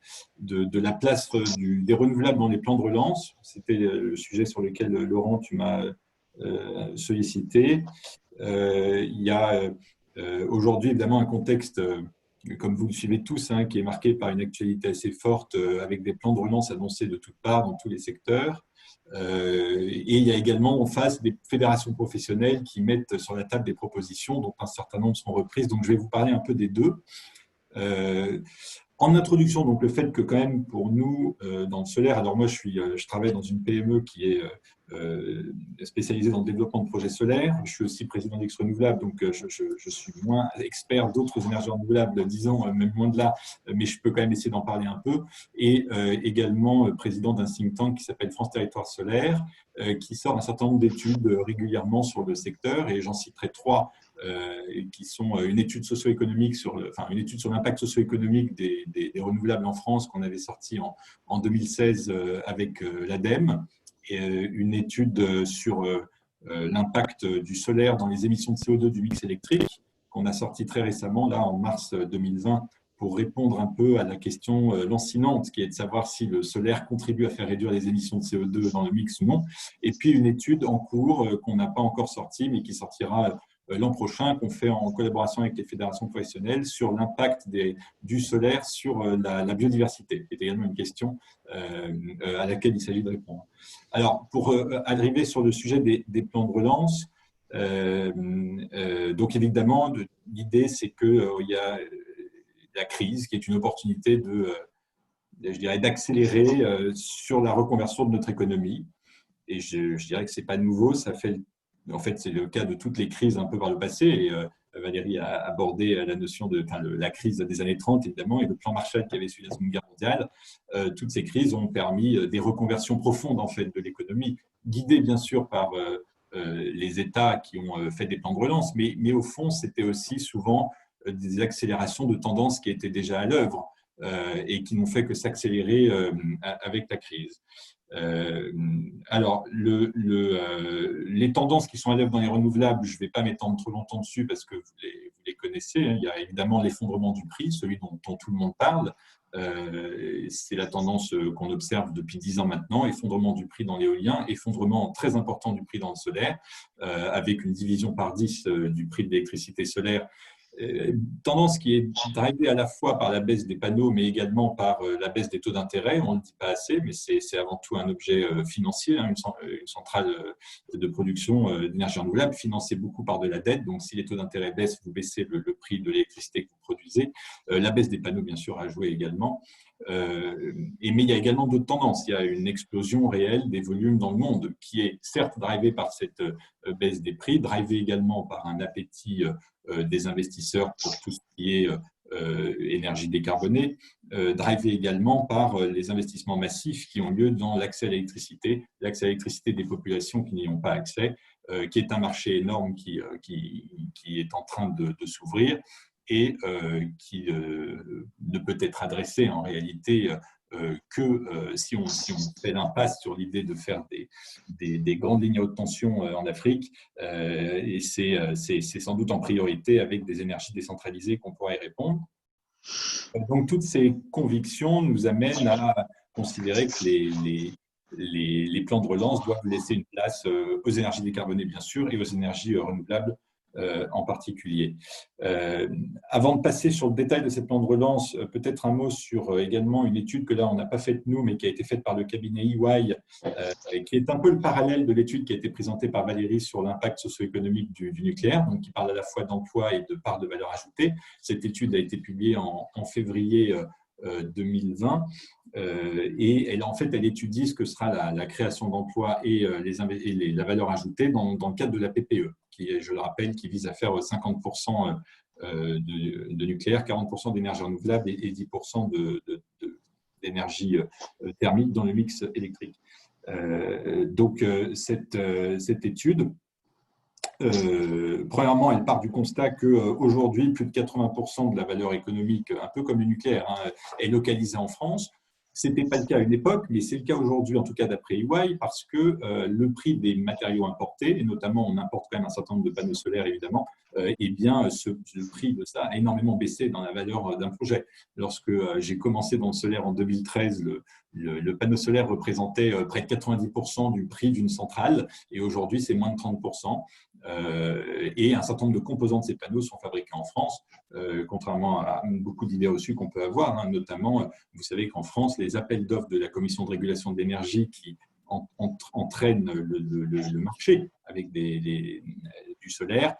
la place des renouvelables dans les plans de relance. C'était le sujet sur lequel, Laurent, tu m'as sollicité. Il y a aujourd'hui, évidemment, un contexte, comme vous le suivez tous, hein, qui est marqué par une actualité assez forte, avec des plans de relance annoncés de toutes parts dans tous les secteurs. Et il y a également en face des fédérations professionnelles qui mettent sur la table des propositions, dont un certain nombre sont reprises. Donc, je vais vous parler un peu des deux. En introduction, donc le fait que quand même pour nous, dans le solaire, alors moi je travaille dans une PME qui est spécialisée dans le développement de projets solaires. Je suis aussi président d'X Renouvelable, donc je suis moins expert d'autres énergies renouvelables, disons, même loin de là, mais je peux quand même essayer d'en parler un peu. Et également président d'un think tank qui s'appelle France Territoire Solaire, qui sort un certain nombre d'études régulièrement sur le secteur, et j'en citerai 3 qui sont une étude socio-économique une étude sur l'impact socio-économique des renouvelables en France qu'on avait sorti en 2016 avec l'ADEME, et une étude sur l'impact du solaire dans les émissions de CO2 du mix électrique qu'on a sorti très récemment, là en mars 2020, pour répondre un peu à la question lancinante qui est de savoir si le solaire contribue à faire réduire les émissions de CO2 dans le mix ou non. Et puis une étude en cours qu'on n'a pas encore sortie, mais qui sortira l'an prochain, qu'on fait en collaboration avec les fédérations professionnelles sur l'impact du solaire sur la biodiversité, qui est également une question à laquelle il s'agit de répondre. Alors, pour arriver sur le sujet des plans de relance, donc évidemment, l'idée c'est qu'il y a la crise qui est une opportunité d'accélérer sur la reconversion de notre économie. Et je dirais que ce n'est pas nouveau, en fait, c'est le cas de toutes les crises un peu par le passé. Et Valérie a abordé la notion de la crise des années 30, évidemment, et le plan Marshall qui avait suivi la Seconde Guerre mondiale. Toutes ces crises ont permis des reconversions profondes en fait, de l'économie, guidées bien sûr par les États qui ont fait des plans de relance, mais au fond, c'était aussi souvent des accélérations de tendances qui étaient déjà à l'œuvre et qui n'ont fait que s'accélérer avec la crise. Alors, les tendances qui sont à l'œuvre dans les renouvelables, je ne vais pas m'étendre trop longtemps dessus parce que vous les connaissez. Hein. Il y a évidemment l'effondrement du prix, celui dont tout le monde parle. C'est la tendance qu'on observe depuis 10 ans maintenant, effondrement du prix dans l'éolien, effondrement très important du prix dans le solaire, avec une division par 10 du prix de l'électricité solaire. Tendance qui est drivée à la fois par la baisse des panneaux, mais également par la baisse des taux d'intérêt. On ne le dit pas assez, mais c'est avant tout un objet financier. Hein, une centrale de production d'énergie renouvelable financée beaucoup par de la dette. Donc, si les taux d'intérêt baissent, vous baissez le prix de l'électricité que vous produisez. La baisse des panneaux, bien sûr, a joué également. Mais il y a également d'autres tendances. Il y a une explosion réelle des volumes dans le monde qui est certes drivée par cette baisse des prix, drivée également par un appétit des investisseurs pour tout ce qui est énergie décarbonée, drivé également par les investissements massifs qui ont lieu dans l'accès à l'électricité des populations qui n'y ont pas accès, qui est un marché énorme qui est en train de s'ouvrir et qui ne peut être adressé en réalité que si on fait l'impasse sur l'idée de faire des grandes lignes à haute tension en Afrique, et c'est sans doute en priorité avec des énergies décentralisées qu'on pourra y répondre. Donc, toutes ces convictions nous amènent à considérer que les plans de relance doivent laisser une place aux énergies décarbonées, bien sûr, et aux énergies renouvelables en particulier. Avant de passer sur le détail de ces plans de relance, peut-être un mot sur également une étude que là, on n'a pas faite nous, mais qui a été faite par le cabinet EY, et qui est un peu le parallèle de l'étude qui a été présentée par Valérie sur l'impact socio-économique du nucléaire, donc qui parle à la fois d'emploi et de part de valeur ajoutée. Cette étude a été publiée en février 2020 et elle étudie ce que sera la création d'emplois et la valeur ajoutée dans le cadre de la PPE, qui, je le rappelle, qui vise à faire 50% de nucléaire, 40% d'énergie renouvelable et 10% d'énergie thermique dans le mix électrique. Donc, cette étude, premièrement, elle part du constat qu'aujourd'hui, plus de 80% de la valeur économique, un peu comme le nucléaire, est localisée en France. Ce n'était pas le cas à une époque, mais c'est le cas aujourd'hui, en tout cas d'après EY, parce que le prix des matériaux importés, et notamment on importe quand même un certain nombre de panneaux solaires évidemment, eh bien le prix de ça a énormément baissé dans la valeur d'un projet. Lorsque j'ai commencé dans le solaire en 2013, le panneau solaire représentait près de 90% du prix d'une centrale, et aujourd'hui c'est moins de 30%. Et un certain nombre de composants de ces panneaux sont fabriqués en France, contrairement à beaucoup d'idées reçues qu'on peut avoir, notamment, vous savez qu'en France, les appels d'offres de la Commission de régulation de l'énergie qui entraînent le marché avec du solaire,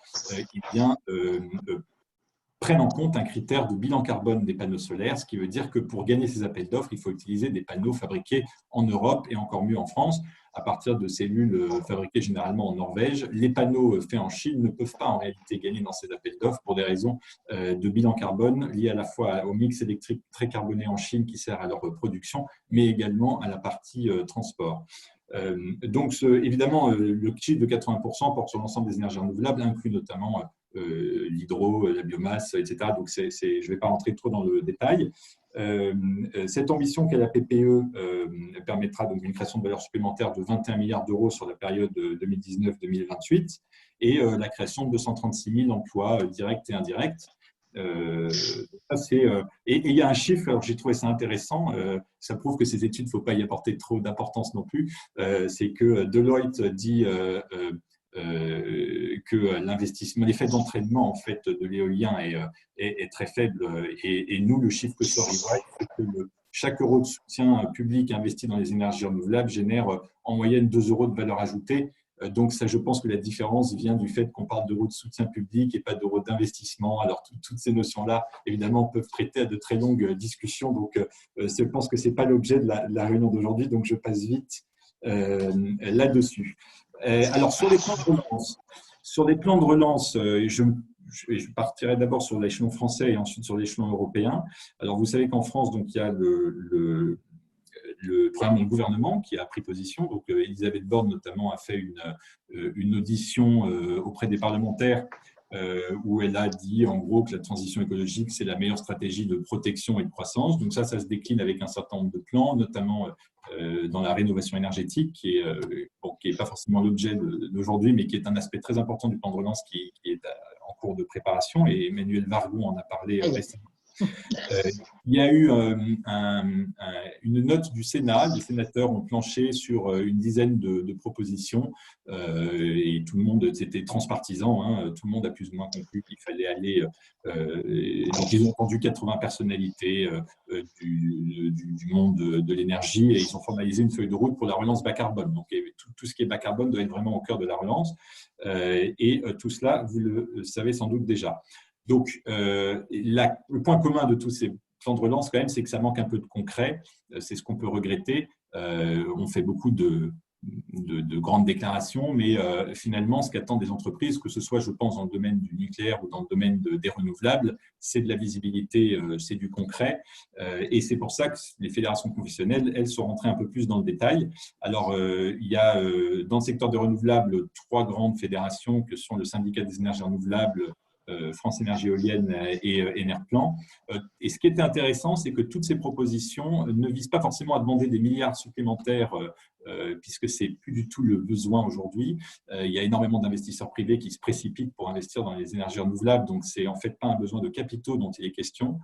prennent en compte un critère de bilan carbone des panneaux solaires, ce qui veut dire que pour gagner ces appels d'offres, il faut utiliser des panneaux fabriqués en Europe et encore mieux en France, à partir de cellules fabriquées généralement en Norvège. Les panneaux faits en Chine ne peuvent pas en réalité gagner dans ces appels d'offres pour des raisons de bilan carbone liées à la fois au mix électrique très carboné en Chine qui sert à leur production, mais également à la partie transport. Donc, évidemment, le chiffre de 80% porte sur l'ensemble des énergies renouvelables, inclut notamment l'hydro, la biomasse, etc. Donc, je ne vais pas rentrer trop dans le détail. Cette ambition qu'est la PPE permettra donc une création de valeur supplémentaire de 21 milliards d'euros sur la période 2019-2028 et la création de 236 000 emplois directs et indirects. Et il y a un chiffre, alors j'ai trouvé ça intéressant, ça prouve que ces études, il ne faut pas y apporter trop d'importance non plus, c'est que Deloitte dit que l'investissement, l'effet d'entraînement en fait de l'éolien est très faible, et nous, le chiffre que sort EY, c'est que chaque euro de soutien public investi dans les énergies renouvelables génère en moyenne 2 euros de valeur ajoutée. Donc, ça, je pense que la différence vient du fait qu'on parle d'euros de soutien public et pas d'euros d'investissement. Alors, toutes ces notions-là, évidemment, peuvent prêter à de très longues discussions. Donc, je pense que ce n'est pas l'objet de la réunion d'aujourd'hui. Donc, je passe vite là-dessus. Alors, sur les plans de relance, je partirai d'abord sur l'échelon français et ensuite sur l'échelon européen. Alors, vous savez qu'en France, donc, il y a le programme du gouvernement qui a pris position. Donc, Elisabeth Borne, notamment, a fait une audition auprès des parlementaires où elle a dit, en gros, que la transition écologique, c'est la meilleure stratégie de protection et de croissance. Donc, ça se décline avec un certain nombre de plans, notamment dans la rénovation énergétique, qui est pas forcément l'objet d'aujourd'hui, mais qui est un aspect très important du plan de relance qui est en cours de préparation. Et Emmanuel Vargon en a parlé récemment. Il y a eu une note du Sénat. Les sénateurs ont planché sur une dizaine de propositions et tout le monde, c'était transpartisan, tout le monde a plus ou moins compris qu'il fallait aller. Donc, ils ont entendu 80 personnalités du monde de l'énergie et ils ont formalisé une feuille de route pour la relance bas carbone. Donc, tout ce qui est bas carbone doit être vraiment au cœur de la relance et tout cela, vous le savez sans doute déjà. Donc, le point commun de tous ces plans de relance, quand même, c'est que ça manque un peu de concret. C'est ce qu'on peut regretter. On fait beaucoup de de grandes déclarations, mais finalement, ce qu'attendent des entreprises, que ce soit, je pense, dans le domaine du nucléaire ou dans le domaine des renouvelables, c'est de la visibilité, c'est du concret. Et c'est pour ça que les fédérations professionnelles, elles, sont rentrées un peu plus dans le détail. Alors, il y a dans le secteur des renouvelables 3 grandes fédérations que sont le syndicat des énergies renouvelables, France Énergie Éolienne et Enerplan. Et ce qui était intéressant, c'est que toutes ces propositions ne visent pas forcément à demander des milliards supplémentaires, puisque ce n'est plus du tout le besoin aujourd'hui. Il y a énormément d'investisseurs privés qui se précipitent pour investir dans les énergies renouvelables, donc ce n'est en fait pas un besoin de capitaux dont il est question,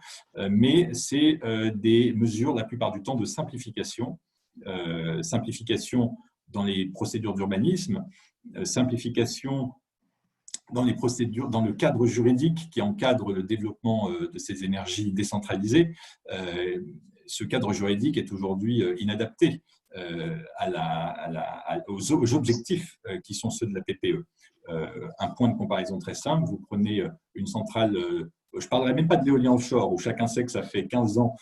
mais c'est des mesures, la plupart du temps, de simplification. Simplification dans les procédures d'urbanisme, simplification dans les procédures, dans le cadre juridique qui encadre le développement de ces énergies décentralisées. Ce cadre juridique est aujourd'hui inadapté aux objectifs qui sont ceux de la PPE. Un point de comparaison très simple, vous prenez une centrale, je ne parlerai même pas de l'éolien offshore, où chacun sait que ça fait 15 ans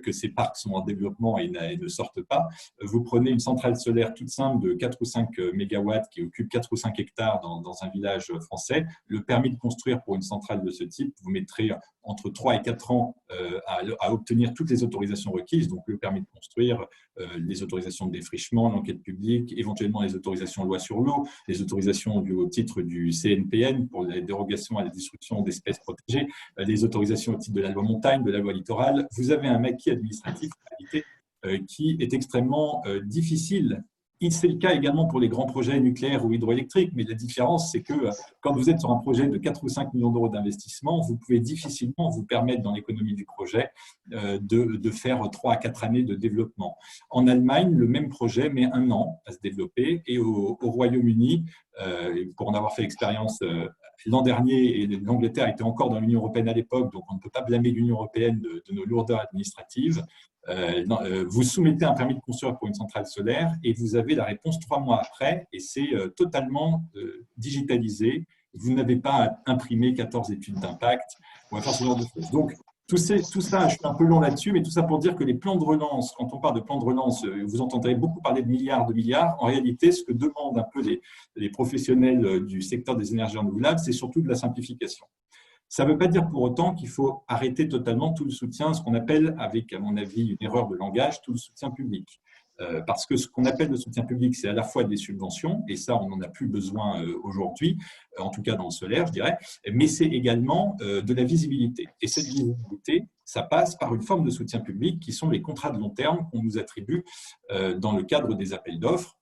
que ces parcs sont en développement et ne sortent pas. Vous prenez une centrale solaire toute simple de 4 ou 5 mégawatts qui occupe 4 ou 5 hectares dans un village français. Le permis de construire pour une centrale de ce type, vous mettrez entre 3 et 4 ans à obtenir toutes les autorisations requises, donc le permis de construire, les autorisations de défrichement, l'enquête publique, éventuellement les autorisations loi sur l'eau, les autorisations au titre du CNPN pour les dérogations à la destruction d'espèces protégées, les autorisations au titre de la loi montagne, de la loi littorale. Vous avez un maquis administratif en réalité, qui est extrêmement difficile. C'est le cas également pour les grands projets nucléaires ou hydroélectriques, mais la différence, c'est que quand vous êtes sur un projet de 4 ou 5 millions d'euros d'investissement, vous pouvez difficilement vous permettre dans l'économie du projet de faire 3 à 4 années de développement. En Allemagne, le même projet met 1 an à se développer, et au Royaume-Uni, pour en avoir fait l'expérience l'an dernier, et l'Angleterre était encore dans l'Union européenne à l'époque, donc on ne peut pas blâmer l'Union européenne de nos lourdeurs administratives. Vous soumettez un permis de construire pour une centrale solaire et vous avez la réponse 3 mois après, et c'est totalement digitalisé. Vous n'avez pas à imprimer 14 études d'impact. On va faire ce genre de choses. Donc, tout ça, je suis un peu long là-dessus, mais tout ça pour dire que les plans de relance, quand on parle de plans de relance, vous entendrez beaucoup parler de milliards. En réalité, ce que demandent un peu les professionnels du secteur des énergies renouvelables, c'est surtout de la simplification. Ça ne veut pas dire pour autant qu'il faut arrêter totalement tout le soutien, ce qu'on appelle, avec à mon avis une erreur de langage, tout le soutien public. Parce que ce qu'on appelle le soutien public, c'est à la fois des subventions, et ça, on n'en a plus besoin aujourd'hui, en tout cas dans le solaire, je dirais, mais c'est également de la visibilité. Et cette visibilité, ça passe par une forme de soutien public qui sont les contrats de long terme qu'on nous attribue dans le cadre des appels d'offres.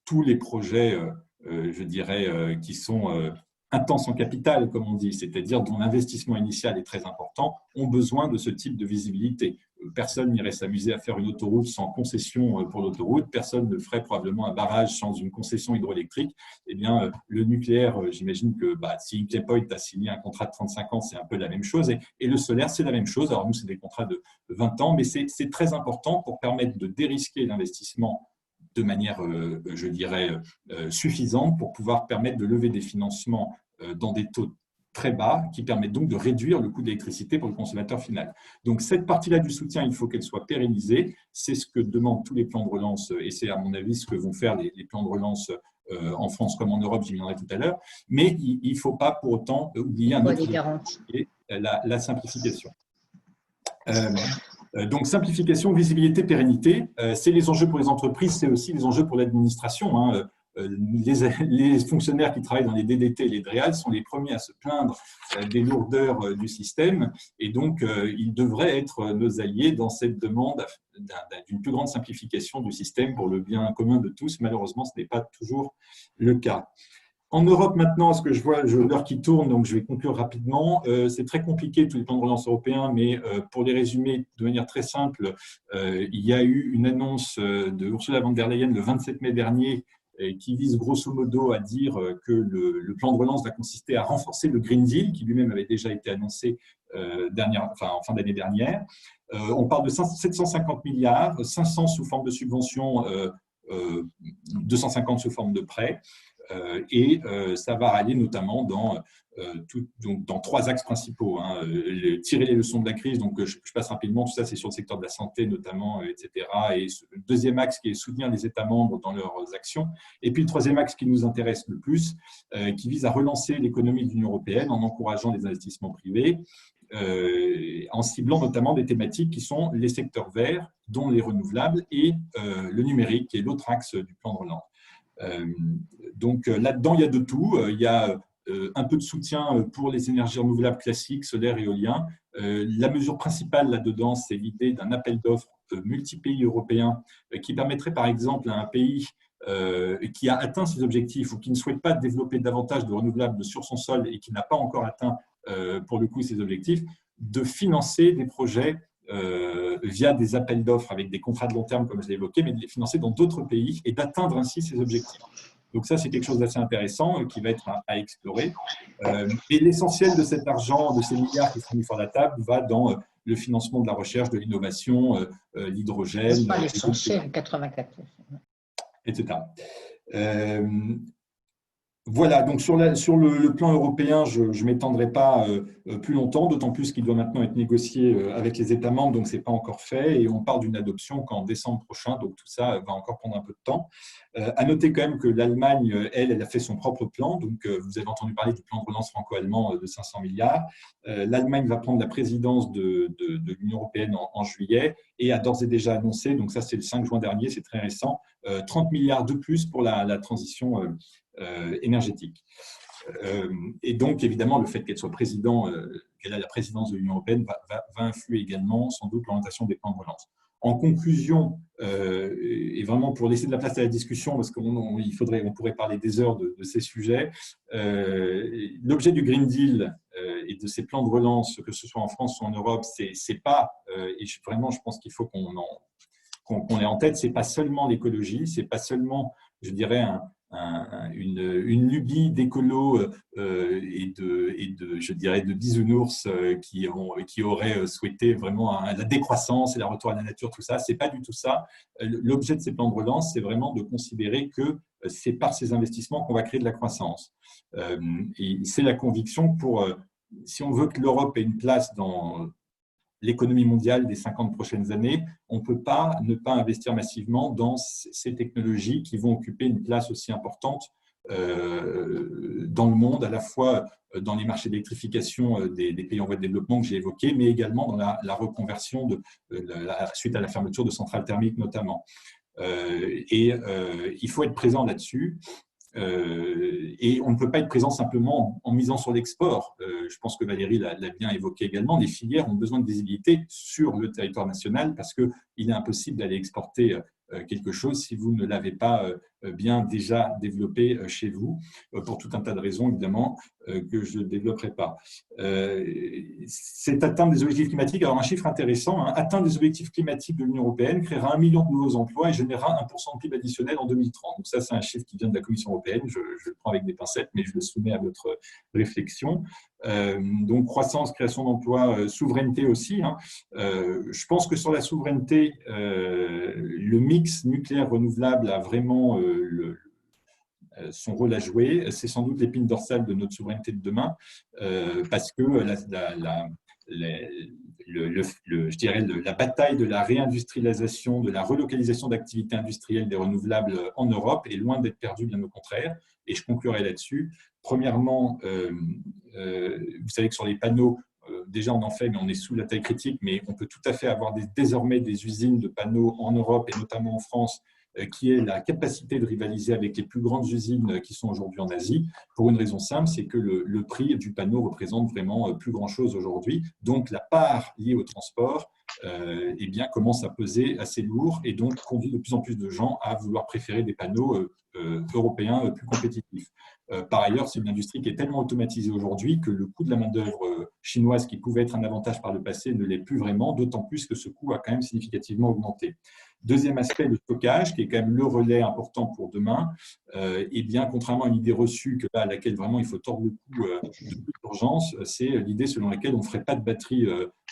Tous les projets, je dirais, qui sont intenses en capital, comme on dit, c'est-à-dire dont l'investissement initial est très important, ont besoin de ce type de visibilité. Personne n'irait s'amuser à faire une autoroute sans concession pour l'autoroute, personne ne ferait probablement un barrage sans une concession hydroélectrique. Eh bien, le nucléaire, j'imagine que si Hinkley Point a signé un contrat de 35 ans, c'est un peu la même chose, et le solaire, c'est la même chose. Alors nous, c'est des contrats de 20 ans, mais c'est très important pour permettre de dérisquer l'investissement de manière, je dirais, suffisante pour pouvoir permettre de lever des financements dans des taux très bas qui permettent donc de réduire le coût de l'électricité pour le consommateur final. Donc cette partie-là du soutien, il faut qu'elle soit pérennisée. C'est ce que demandent tous les plans de relance et c'est à mon avis ce que vont faire les plans de relance en France comme en Europe, j'y viendrai tout à l'heure. Mais il ne faut pas pour autant oublier un autre qui est la simplification. Donc, simplification, visibilité, pérennité, c'est les enjeux pour les entreprises, c'est aussi les enjeux pour l'administration. Les fonctionnaires qui travaillent dans les DDT et les DREAL sont les premiers à se plaindre des lourdeurs du système et donc ils devraient être nos alliés dans cette demande d'une plus grande simplification du système pour le bien commun de tous. Malheureusement, ce n'est pas toujours le cas. En Europe, maintenant, ce que je vois, l'heure qui tourne, donc je vais conclure rapidement. C'est très compliqué, tous les plans de relance européens, mais pour les résumer de manière très simple, il y a eu une annonce de Ursula von der Leyen le 27 mai dernier qui vise grosso modo à dire que le plan de relance va consister à renforcer le Green Deal, qui lui-même avait déjà été annoncé en fin d'année dernière. On parle de 750 milliards, 500 sous forme de subventions, 250 sous forme de prêts. Et ça va aller notamment dans 3 axes principaux. Tirer les leçons de la crise, donc je passe rapidement, tout ça c'est sur le secteur de la santé notamment, etc. Et le deuxième axe qui est soutenir les États membres dans leurs actions. Et puis le troisième axe qui nous intéresse le plus, qui vise à relancer l'économie de l'Union européenne en encourageant les investissements privés, en ciblant notamment des thématiques qui sont les secteurs verts, dont les renouvelables, et le numérique, qui est l'autre axe du plan de relance. Donc là-dedans, il y a de tout. Il y a un peu de soutien pour les énergies renouvelables classiques, solaires et éoliens. La mesure principale là-dedans, c'est l'idée d'un appel d'offres multi-pays européens qui permettrait par exemple à un pays qui a atteint ses objectifs ou qui ne souhaite pas développer davantage de renouvelables sur son sol et qui n'a pas encore atteint pour le coup ses objectifs, de financer des projets via des appels d'offres avec des contrats de long terme, comme je l'ai évoqué, mais de les financer dans d'autres pays et d'atteindre ainsi ces objectifs. Donc ça, c'est quelque chose d'assez intéressant qui va être à explorer. Et l'essentiel de cet argent, de ces milliards qui sont mis sur la table, va dans le financement de la recherche, de l'innovation, l'hydrogène. C'est pas l'essentiel, 84. Etc. Voilà, donc sur le plan européen, je ne m'étendrai pas plus longtemps, d'autant plus qu'il doit maintenant être négocié avec les États membres, donc ce n'est pas encore fait, et on parle d'une adoption qu'en décembre prochain, donc tout ça va encore prendre un peu de temps. À noter quand même que l'Allemagne, elle a fait son propre plan, donc vous avez entendu parler du plan de relance franco-allemand de 500 milliards. L'Allemagne va prendre la présidence de l'Union européenne en juillet, et a d'ores et déjà annoncé, donc ça c'est le 5 juin dernier, c'est très récent, 30 milliards de plus pour la transition énergétique. Et donc, évidemment, le fait qu'elle soit qu'elle a la présidence de l'Union européenne va influer également, sans doute, l'orientation des plans de relance. En conclusion, et vraiment pour laisser de la place à la discussion, parce qu'on pourrait parler des heures de ces sujets, l'objet du Green Deal et de ces plans de relance, que ce soit en France ou en Europe, c'est pas, et vraiment, je pense qu'il faut qu'on ait en tête, c'est pas seulement l'écologie, c'est pas seulement, je dirais, une lubie d'écolos et je dirais de bisounours qui auraient souhaité vraiment la décroissance et le retour à la nature, tout ça. C'est pas du tout ça. L'objet de ces plans de relance, c'est vraiment de considérer que c'est par ces investissements qu'on va créer de la croissance. Et c'est la conviction si on veut que l'Europe ait une place dans l'économie mondiale des 50 prochaines années, on ne peut pas ne pas investir massivement dans ces technologies qui vont occuper une place aussi importante dans le monde, à la fois dans les marchés d'électrification des pays en voie de développement que j'ai évoqués, mais également dans la reconversion suite à la fermeture de centrales thermiques notamment. Il faut être présent là-dessus. Et on ne peut pas être présent simplement en misant sur l'export. Je pense que Valérie l'a bien évoqué également. Les filières ont besoin de visibilité sur le territoire national parce qu'il est impossible d'aller exporter quelque chose si vous ne l'avez pas bien déjà développé chez vous, pour tout un tas de raisons, évidemment, que je ne développerai pas. C'est atteindre des objectifs climatiques. Alors, un chiffre intéressant, atteindre les objectifs climatiques de l'Union européenne créera 1 million de nouveaux emplois et générera 1% de PIB additionnel en 2030. Donc ça, c'est un chiffre qui vient de la Commission européenne. Je le prends avec des pincettes, mais je le soumets à votre réflexion. Donc, croissance, création d'emplois, souveraineté aussi. Je pense que sur la souveraineté, le mix nucléaire renouvelable a vraiment son rôle à jouer. C'est sans doute l'épine dorsale de notre souveraineté de demain, parce que je dirais la bataille de la réindustrialisation, de la relocalisation d'activités industrielles des renouvelables en Europe est loin d'être perdue, bien au contraire. Et je conclurai là-dessus. Premièrement, vous savez que sur les panneaux, déjà on en fait, mais on est sous la taille critique, mais on peut tout à fait avoir désormais des usines de panneaux en Europe et notamment en France qui aient la capacité de rivaliser avec les plus grandes usines qui sont aujourd'hui en Asie, pour une raison simple, c'est que le prix du panneau représente vraiment plus grand-chose aujourd'hui. Donc la part liée au transport eh bien, commence à peser assez lourd et donc conduit de plus en plus de gens à vouloir préférer des panneaux européens plus compétitifs. Par ailleurs, c'est une industrie qui est tellement automatisée aujourd'hui que le coût de la main-d'œuvre chinoise, qui pouvait être un avantage par le passé, ne l'est plus vraiment, d'autant plus que ce coût a quand même significativement augmenté. Deuxième aspect, le stockage, qui est quand même le relais important pour demain. Eh bien, contrairement à une idée reçue à laquelle vraiment il faut tordre le cou de toute urgence, c'est l'idée selon laquelle on ne ferait pas de batterie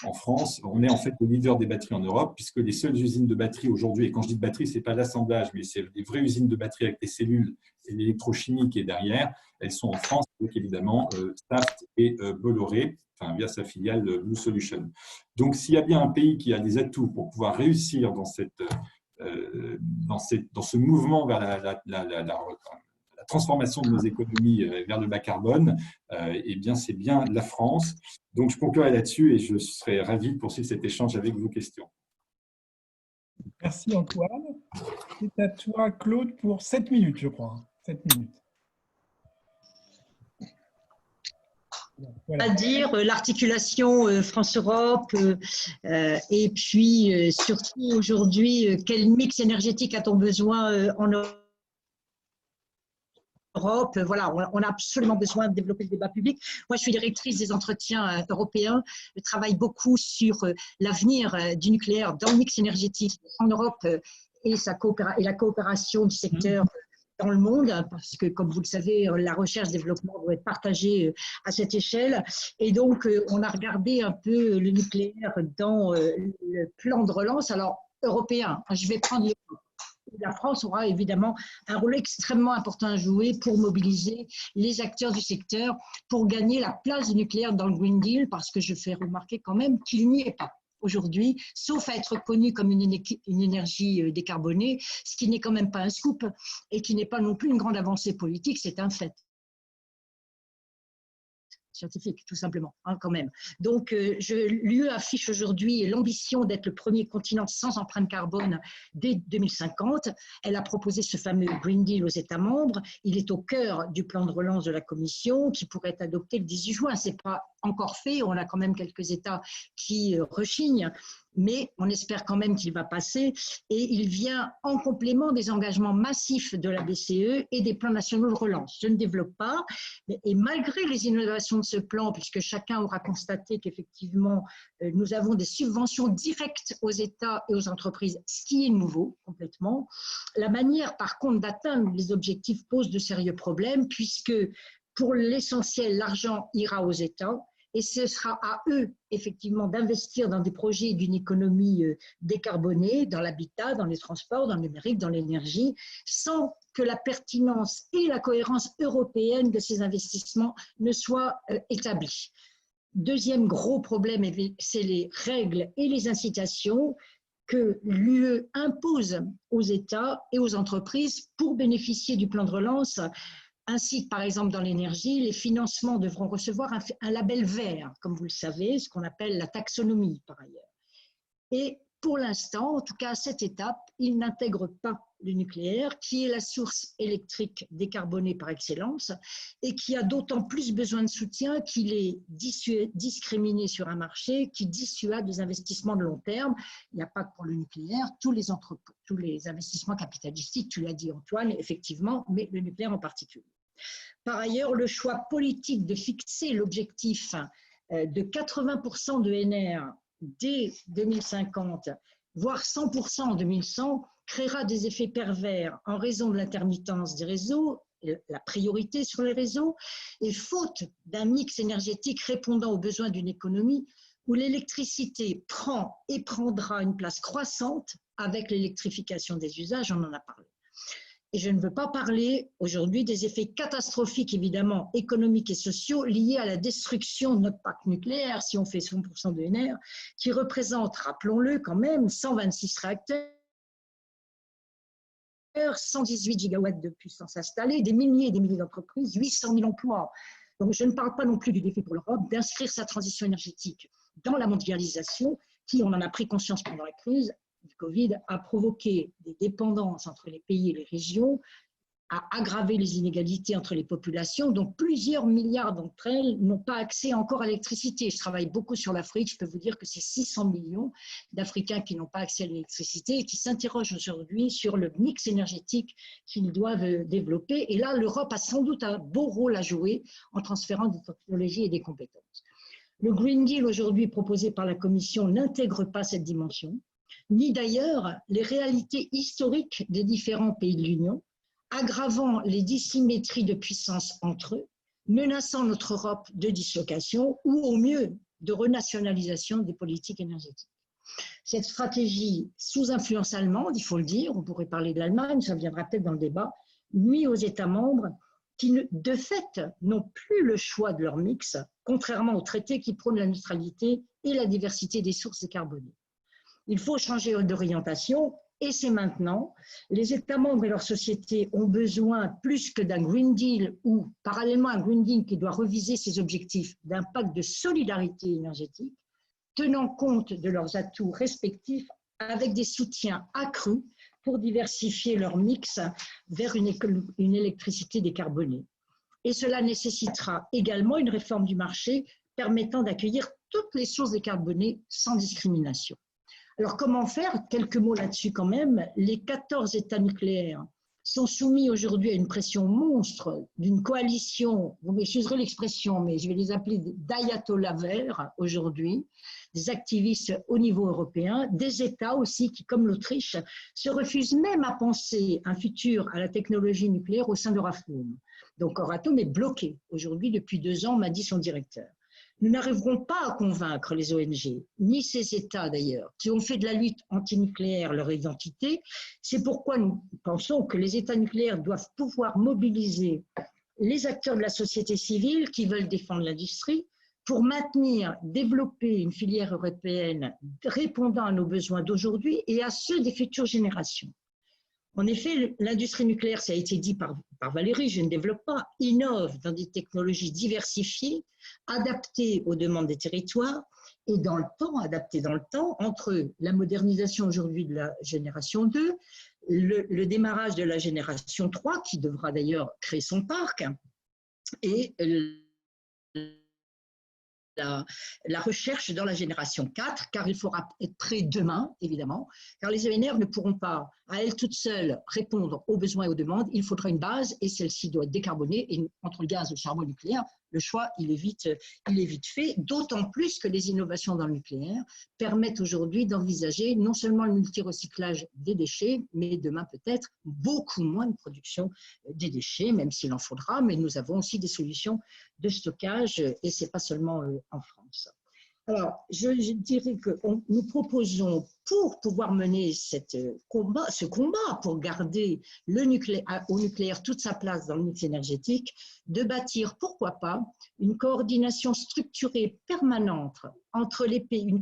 en France, on est en fait le leader des batteries en Europe, puisque les seules usines de batteries aujourd'hui, et quand je dis de batterie, ce n'est pas l'assemblage, mais c'est les vraies usines de batteries avec les cellules et l'électrochimie qui est derrière, elles sont en France, avec évidemment Saft et Bolloré, enfin, via sa filiale Blue Solution. Donc, s'il y a bien un pays qui a des atouts pour pouvoir réussir dans ce mouvement vers la transformation de nos économies vers le bas carbone, eh bien, c'est bien la France. Donc, je conclurai là-dessus et je serai ravi de poursuivre cet échange avec vos questions. Merci Antoine. C'est à toi, Claude, pour 7 minutes, je crois. 7 minutes. Voilà. À dire l'articulation France-Europe et puis surtout aujourd'hui, quel mix énergétique a-t-on besoin en Europe? Voilà, on a absolument besoin de développer le débat public. Moi, je suis directrice des entretiens européens. Je travaille beaucoup sur l'avenir du nucléaire dans le mix énergétique en Europe et la coopération du secteur dans le monde, parce que, comme vous le savez, la recherche-développement doit être partagée à cette échelle. Et donc, on a regardé un peu le nucléaire dans le plan de relance. Alors, européen, je vais prendre la France aura évidemment un rôle extrêmement important à jouer pour mobiliser les acteurs du secteur, pour gagner la place du nucléaire dans le Green Deal, parce que je fais remarquer quand même qu'il n'y est pas aujourd'hui, sauf à être reconnu comme une énergie décarbonée, ce qui n'est quand même pas un scoop et qui n'est pas non plus une grande avancée politique, c'est un fait scientifique, tout simplement, hein, quand même. Donc, l'UE affiche aujourd'hui l'ambition d'être le premier continent sans empreinte carbone dès 2050. Elle a proposé ce fameux Green Deal aux États membres. Il est au cœur du plan de relance de la Commission qui pourrait être adopté le 18 juin. Ce n'est pas encore fait. On a quand même quelques États qui rechignent, mais on espère quand même qu'il va passer. Et il vient en complément des engagements massifs de la BCE et des plans nationaux de relance. Je ne développe pas, et malgré les innovations de ce plan, puisque chacun aura constaté qu'effectivement, nous avons des subventions directes aux États et aux entreprises, ce qui est nouveau complètement. La manière, par contre, d'atteindre les objectifs pose de sérieux problèmes, puisque pour l'essentiel, l'argent ira aux États, et ce sera à eux, effectivement, d'investir dans des projets d'une économie décarbonée, dans l'habitat, dans les transports, dans le numérique, dans l'énergie, sans que la pertinence et la cohérence européenne de ces investissements ne soient établies. Deuxième gros problème, c'est les règles et les incitations que l'UE impose aux États et aux entreprises pour bénéficier du plan de relance. Ainsi que, par exemple, dans l'énergie, les financements devront recevoir un label vert, comme vous le savez, ce qu'on appelle la taxonomie, par ailleurs. Et pour l'instant, en tout cas à cette étape, ils n'intègrent pas le nucléaire, qui est la source électrique décarbonée par excellence et qui a d'autant plus besoin de soutien qu'il est discriminé sur un marché qui dissuade des investissements de long terme. Il n'y a pas que pour le nucléaire, tous les investissements capitalistiques, tu l'as dit Antoine, effectivement, mais le nucléaire en particulier. Par ailleurs, le choix politique de fixer l'objectif de 80% de NR dès 2050, voire 100% en 2100, créera des effets pervers en raison de l'intermittence des réseaux, la priorité sur les réseaux, et faute d'un mix énergétique répondant aux besoins d'une économie où l'électricité prend et prendra une place croissante avec l'électrification des usages, on en a parlé. Et je ne veux pas parler aujourd'hui des effets catastrophiques, évidemment, économiques et sociaux liés à la destruction de notre parc nucléaire, si on fait 100% de NR, qui représente, rappelons-le quand même, 126 réacteurs, 118 gigawatts de puissance installée, des milliers et des milliers d'entreprises, 800 000 emplois. Donc je ne parle pas non plus du défi pour l'Europe d'inscrire sa transition énergétique dans la mondialisation, qui, on en a pris conscience pendant la crise du Covid, a provoqué des dépendances entre les pays et les régions, a aggravé les inégalités entre les populations, donc plusieurs milliards d'entre elles n'ont pas accès encore à l'électricité. Je travaille beaucoup sur l'Afrique, je peux vous dire que c'est 600 millions d'Africains qui n'ont pas accès à l'électricité et qui s'interrogent aujourd'hui sur le mix énergétique qu'ils doivent développer. Et là, l'Europe a sans doute un beau rôle à jouer en transférant des technologies et des compétences. Le Green Deal aujourd'hui proposé par la Commission n'intègre pas cette dimension, ni d'ailleurs les réalités historiques des différents pays de l'Union, aggravant les dissymétries de puissance entre eux, menaçant notre Europe de dislocation ou au mieux de renationalisation des politiques énergétiques. Cette stratégie, sous influence allemande, il faut le dire, on pourrait parler de l'Allemagne, ça viendra peut-être dans le débat, nuit aux États membres qui, de fait, n'ont plus le choix de leur mix, contrairement aux traités qui prônent la neutralité et la diversité des sources décarbonées. Il faut changer d'orientation et c'est maintenant. Les États membres et leurs sociétés ont besoin, plus que d'un Green Deal ou parallèlement à un Green Deal qui doit reviser ses objectifs, d'un pacte de solidarité énergétique, tenant compte de leurs atouts respectifs avec des soutiens accrus pour diversifier leur mix vers une électricité décarbonée. Et cela nécessitera également une réforme du marché permettant d'accueillir toutes les sources décarbonées sans discrimination. Alors, comment faire? Quelques mots là-dessus quand même. Les 14 États nucléaires sont soumis aujourd'hui à une pression monstre d'une coalition, vous m'excuserez l'expression, mais je vais les appeler d'ayatollahs verts aujourd'hui, des activistes au niveau européen, des États aussi qui, comme l'Autriche, se refusent même à penser un futur à la technologie nucléaire au sein d'Euratom. Donc Euratom est bloqué aujourd'hui depuis 2 ans, m'a dit son directeur. Nous n'arriverons pas à convaincre les ONG, ni ces États d'ailleurs, qui ont fait de la lutte antinucléaire leur identité. C'est pourquoi nous pensons que les États nucléaires doivent pouvoir mobiliser les acteurs de la société civile qui veulent défendre l'industrie pour maintenir, développer une filière européenne répondant à nos besoins d'aujourd'hui et à ceux des futures générations. En effet, l'industrie nucléaire, ça a été dit par Valérie, je ne développe pas, innove dans des technologies diversifiées, adaptées aux demandes des territoires et dans le temps, adaptées dans le temps, entre la modernisation aujourd'hui de la génération 2, le démarrage de la génération 3, qui devra d'ailleurs créer son parc, et la recherche dans la génération 4, car il faudra être prêt demain, évidemment, car les ENR ne pourront pas, à elles toutes seules, répondre aux besoins et aux demandes. Il faudra une base et celle-ci doit être décarbonée. Et entre le gaz et le charbon nucléaire, le choix, il est vite fait, d'autant plus que les innovations dans le nucléaire permettent aujourd'hui d'envisager non seulement le multirecyclage des déchets, mais demain peut-être beaucoup moins de production des déchets, même s'il en faudra, mais nous avons aussi des solutions de stockage et ce n'est pas seulement en France. Alors, je dirais que nous proposons, pour pouvoir mener ce combat pour garder au nucléaire toute sa place dans le mix énergétique, de bâtir, pourquoi pas, une coordination structurée permanente entre les pays,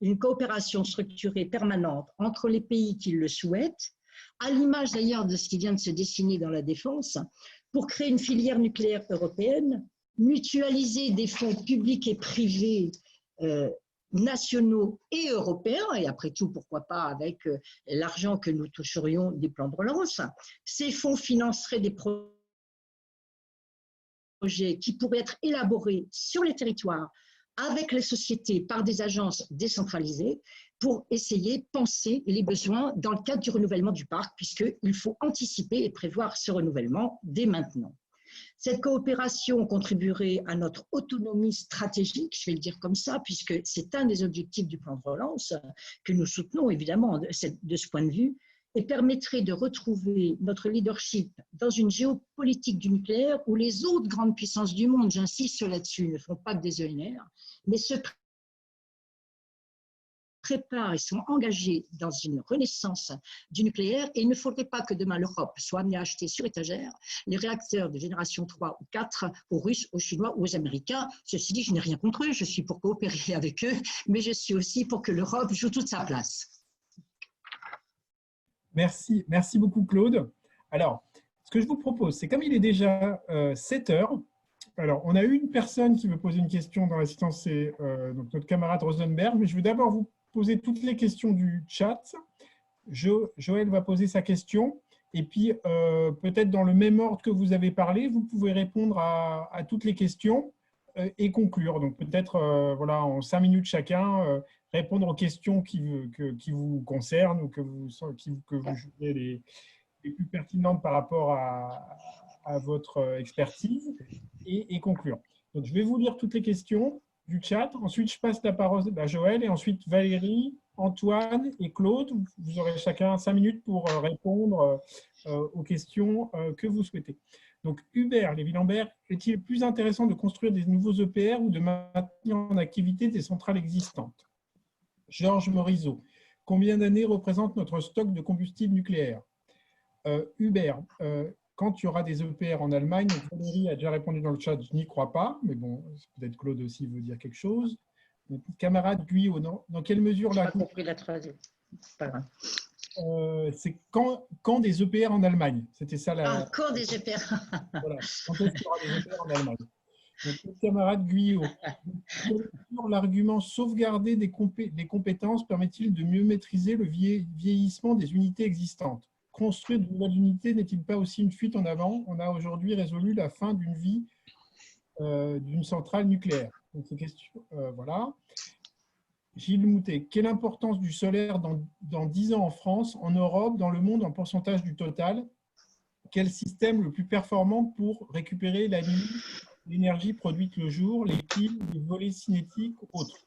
une coopération structurée permanente entre les pays qui le souhaitent, à l'image d'ailleurs de ce qui vient de se dessiner dans la défense, pour créer une filière nucléaire européenne, mutualiser des fonds publics et privés nationaux et européens, et après tout, pourquoi pas avec l'argent que nous toucherions des plans de relance. Ces fonds financeraient des projets qui pourraient être élaborés sur les territoires avec les sociétés par des agences décentralisées pour essayer de penser les besoins dans le cadre du renouvellement du parc, puisqu'il faut anticiper et prévoir ce renouvellement dès maintenant. Cette coopération contribuerait à notre autonomie stratégique, je vais le dire comme ça, puisque c'est un des objectifs du plan de relance que nous soutenons évidemment de ce point de vue, et permettrait de retrouver notre leadership dans une géopolitique du nucléaire où les autres grandes puissances du monde, j'insiste là-dessus, ne font pas que des ENR, mais se préparent et sont engagés dans une renaissance du nucléaire, et il ne faudrait pas que demain l'Europe soit amenée à acheter sur étagère les réacteurs de génération 3 ou 4 aux Russes, aux Chinois ou aux Américains. Ceci dit, je n'ai rien contre eux, je suis pour coopérer avec eux, mais je suis aussi pour que l'Europe joue toute sa place. Merci beaucoup Claude. Alors, ce que je vous propose, c'est comme il est déjà 7 heures, alors on a eu une personne qui veut poser une question dans l'assistance, c'est donc notre camarade Rosenberg, mais je vais d'abord vous poser toutes les questions du chat. Joël va poser sa question, et puis peut-être dans le même ordre que vous avez parlé, vous pouvez répondre à toutes les questions et conclure. Donc peut-être voilà, en 5 minutes chacun, répondre aux questions qui vous concernent ou que vous jugez les plus pertinentes par rapport à votre expertise et conclure. Donc je vais vous lire toutes les questions du chat. Ensuite, je passe la parole à Joël et ensuite Valérie, Antoine et Claude. Vous aurez chacun 5 minutes pour répondre aux questions que vous souhaitez. Donc, Hubert Lévy-Lambert, est-il plus intéressant de construire des nouveaux EPR ou de maintenir en activité des centrales existantes? Georges Morizot, combien d'années représente notre stock de combustible nucléaire? Hubert, quand il y aura des EPR en Allemagne, donc Valérie a déjà répondu dans le chat, je n'y crois pas, mais bon, peut-être Claude aussi veut dire quelque chose. Donc, camarade Guyot, dans quelle mesure là? Je n'ai pas compris la troisième. C'est pas grave. C'est quand des EPR en Allemagne? C'était ça la. Quand des EPR. Voilà. Quand est-ce qu'il y aura des EPR en Allemagne? Donc, camarade Guyot, l'argument sauvegarder des compétences permet-il de mieux maîtriser le vieillissement des unités existantes? Construire de nouvelles unités n'est-il pas aussi une fuite en avant? On a aujourd'hui résolu la fin d'une vie d'une centrale nucléaire. Donc, ces questions, voilà. Gilles Moutet, quelle importance du solaire dans 10 ans en France, en Europe, dans le monde en pourcentage du total? Quel système le plus performant pour récupérer la nuit, l'énergie produite le jour, les piles, les volets cinétiques, autres?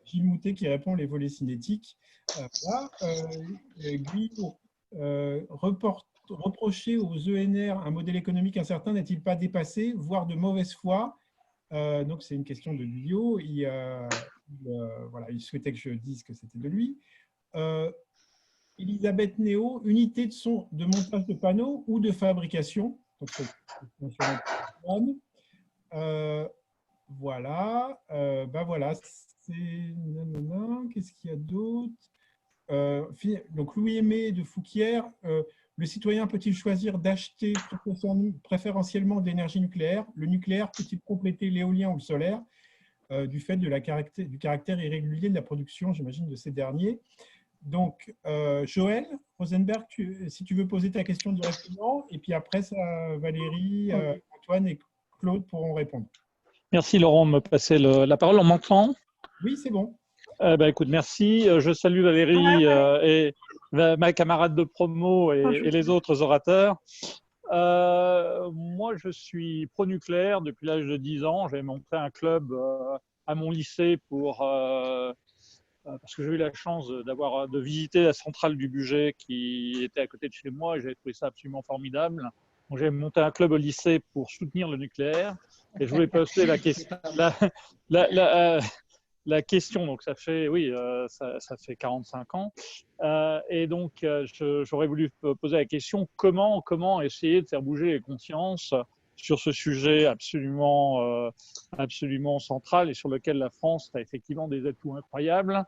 Gilles Moutet qui répond les volets cinétiques. Voilà. Guillaume, reprocher aux ENR un modèle économique incertain n'est-il pas dépassé, voire de mauvaise foi? Donc, c'est une question de Guillaume. Voilà, il souhaitait que je dise que c'était de lui. Elisabeth Néo, unité de montage de panneaux ou de fabrication? Donc, voilà. Voilà. Qu'est-ce qu'il y a d'autre? Donc, Louis-Aimé de Fouquière, le citoyen peut-il choisir d'acheter préférentiellement de l'énergie nucléaire? Le nucléaire peut-il compléter l'éolien ou le solaire du fait du caractère irrégulier de la production, j'imagine, de ces derniers? Donc, Joël Rosenberg, si tu veux poser ta question directement, et puis après, Valérie, Antoine et Claude pourront répondre. Merci Laurent de me passer la parole. On m'entend? Oui, c'est bon. Écoute, merci. Je salue Valérie et ma camarade de promo et les autres orateurs. Moi, je suis pro-nucléaire depuis l'âge de 10 ans. J'ai monté un club à mon lycée parce que j'ai eu la chance de visiter la centrale du Bugey qui était à côté de chez moi et j'ai trouvé ça absolument formidable. Donc, j'ai monté un club au lycée pour soutenir le nucléaire et je voulais poser la question. La question, donc ça fait 45 ans, et donc j'aurais voulu poser la question comment essayer de faire bouger les consciences sur ce sujet absolument central et sur lequel la France a effectivement des atouts incroyables.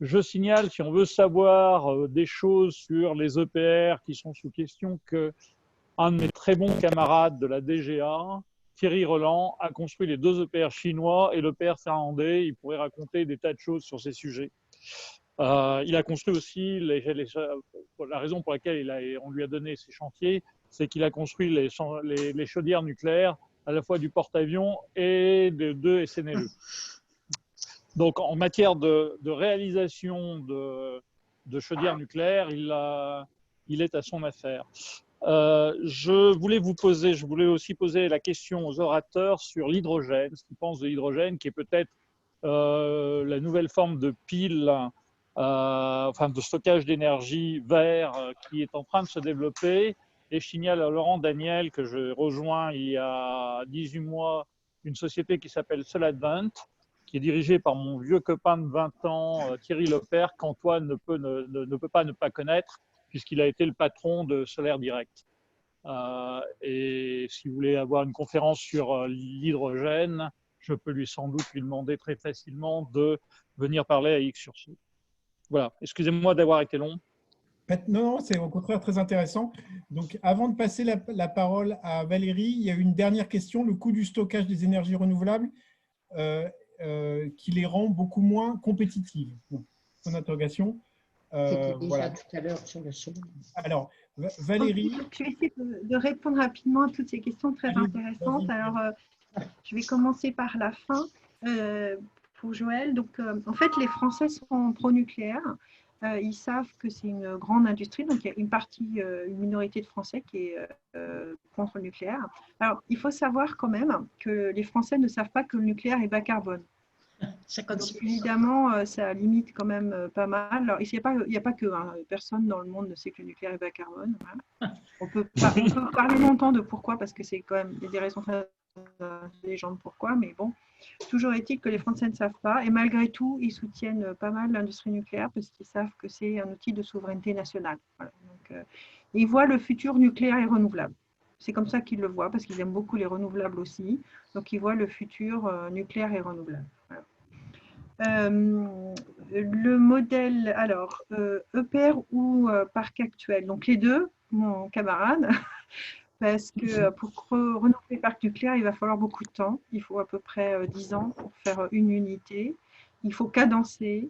Je signale, si on veut savoir des choses sur les EPR qui sont sous question, qu'un de mes très bons camarades de la DGA, Thierry Roland, a construit les 2 EPR chinois et l'EPR finlandais. Il pourrait raconter des tas de choses sur ces sujets. Il a construit aussi, la raison pour laquelle on lui a donné ces chantiers, c'est qu'il a construit les chaudières nucléaires à la fois du porte-avions et de 2 SNLE. Donc en matière de réalisation de chaudières nucléaires, il est à son affaire. Je voulais aussi poser la question aux orateurs sur l'hydrogène, ce qu'ils pensent de l'hydrogène, qui est peut-être la nouvelle forme de pile, de stockage d'énergie vert qui est en train de se développer. Et je signale à Laurent Daniel que je rejoins il y a 18 mois une société qui s'appelle Soladvent, qui est dirigée par mon vieux copain de 20 ans, Thierry Lepère, qu'Antoine ne peut pas ne pas connaître, puisqu'il a été le patron de Solaire Direct. Et si vous voulez avoir une conférence sur l'hydrogène, je peux sans doute lui demander très facilement de venir parler à X-sur-ce. Voilà, excusez-moi d'avoir été long. Non, c'est au contraire très intéressant. Donc, avant de passer la parole à Valérie, il y a une dernière question, le coût du stockage des énergies renouvelables qui les rend beaucoup moins compétitives. Donc, son interrogation. Voilà. Tout à l'heure sur le solaire. Alors, Valérie. Je vais essayer de répondre rapidement à toutes ces questions très intéressantes. Alors, je vais commencer par la fin pour Joël. Donc, en fait, les Français sont pro-nucléaire. Ils savent que c'est une grande industrie, donc il y a une minorité de Français qui est contre le nucléaire. Alors, il faut savoir quand même que les Français ne savent pas que le nucléaire est bas carbone. 56%. Donc, évidemment, ça limite quand même pas mal. Alors, il n'y a pas que, hein, personne dans le monde ne sait que le nucléaire est bas carbone. Voilà. On peut parler longtemps de pourquoi, parce que c'est quand même des raisons très intelligentes pourquoi, mais bon, toujours est-il que les Français ne savent pas, et malgré tout, ils soutiennent pas mal l'industrie nucléaire parce qu'ils savent que c'est un outil de souveraineté nationale. Voilà. Donc, ils voient le futur nucléaire et renouvelable. C'est comme ça qu'ils le voient, parce qu'ils aiment beaucoup les renouvelables aussi. Donc, ils voient le futur nucléaire et renouvelable. Voilà. Le modèle, alors, EPR ou parc actuel. Donc, les deux, mon camarade, parce que pour renouveler le parc nucléaire, il va falloir beaucoup de temps. Il faut à peu près 10 ans pour faire une unité. Il faut cadencer.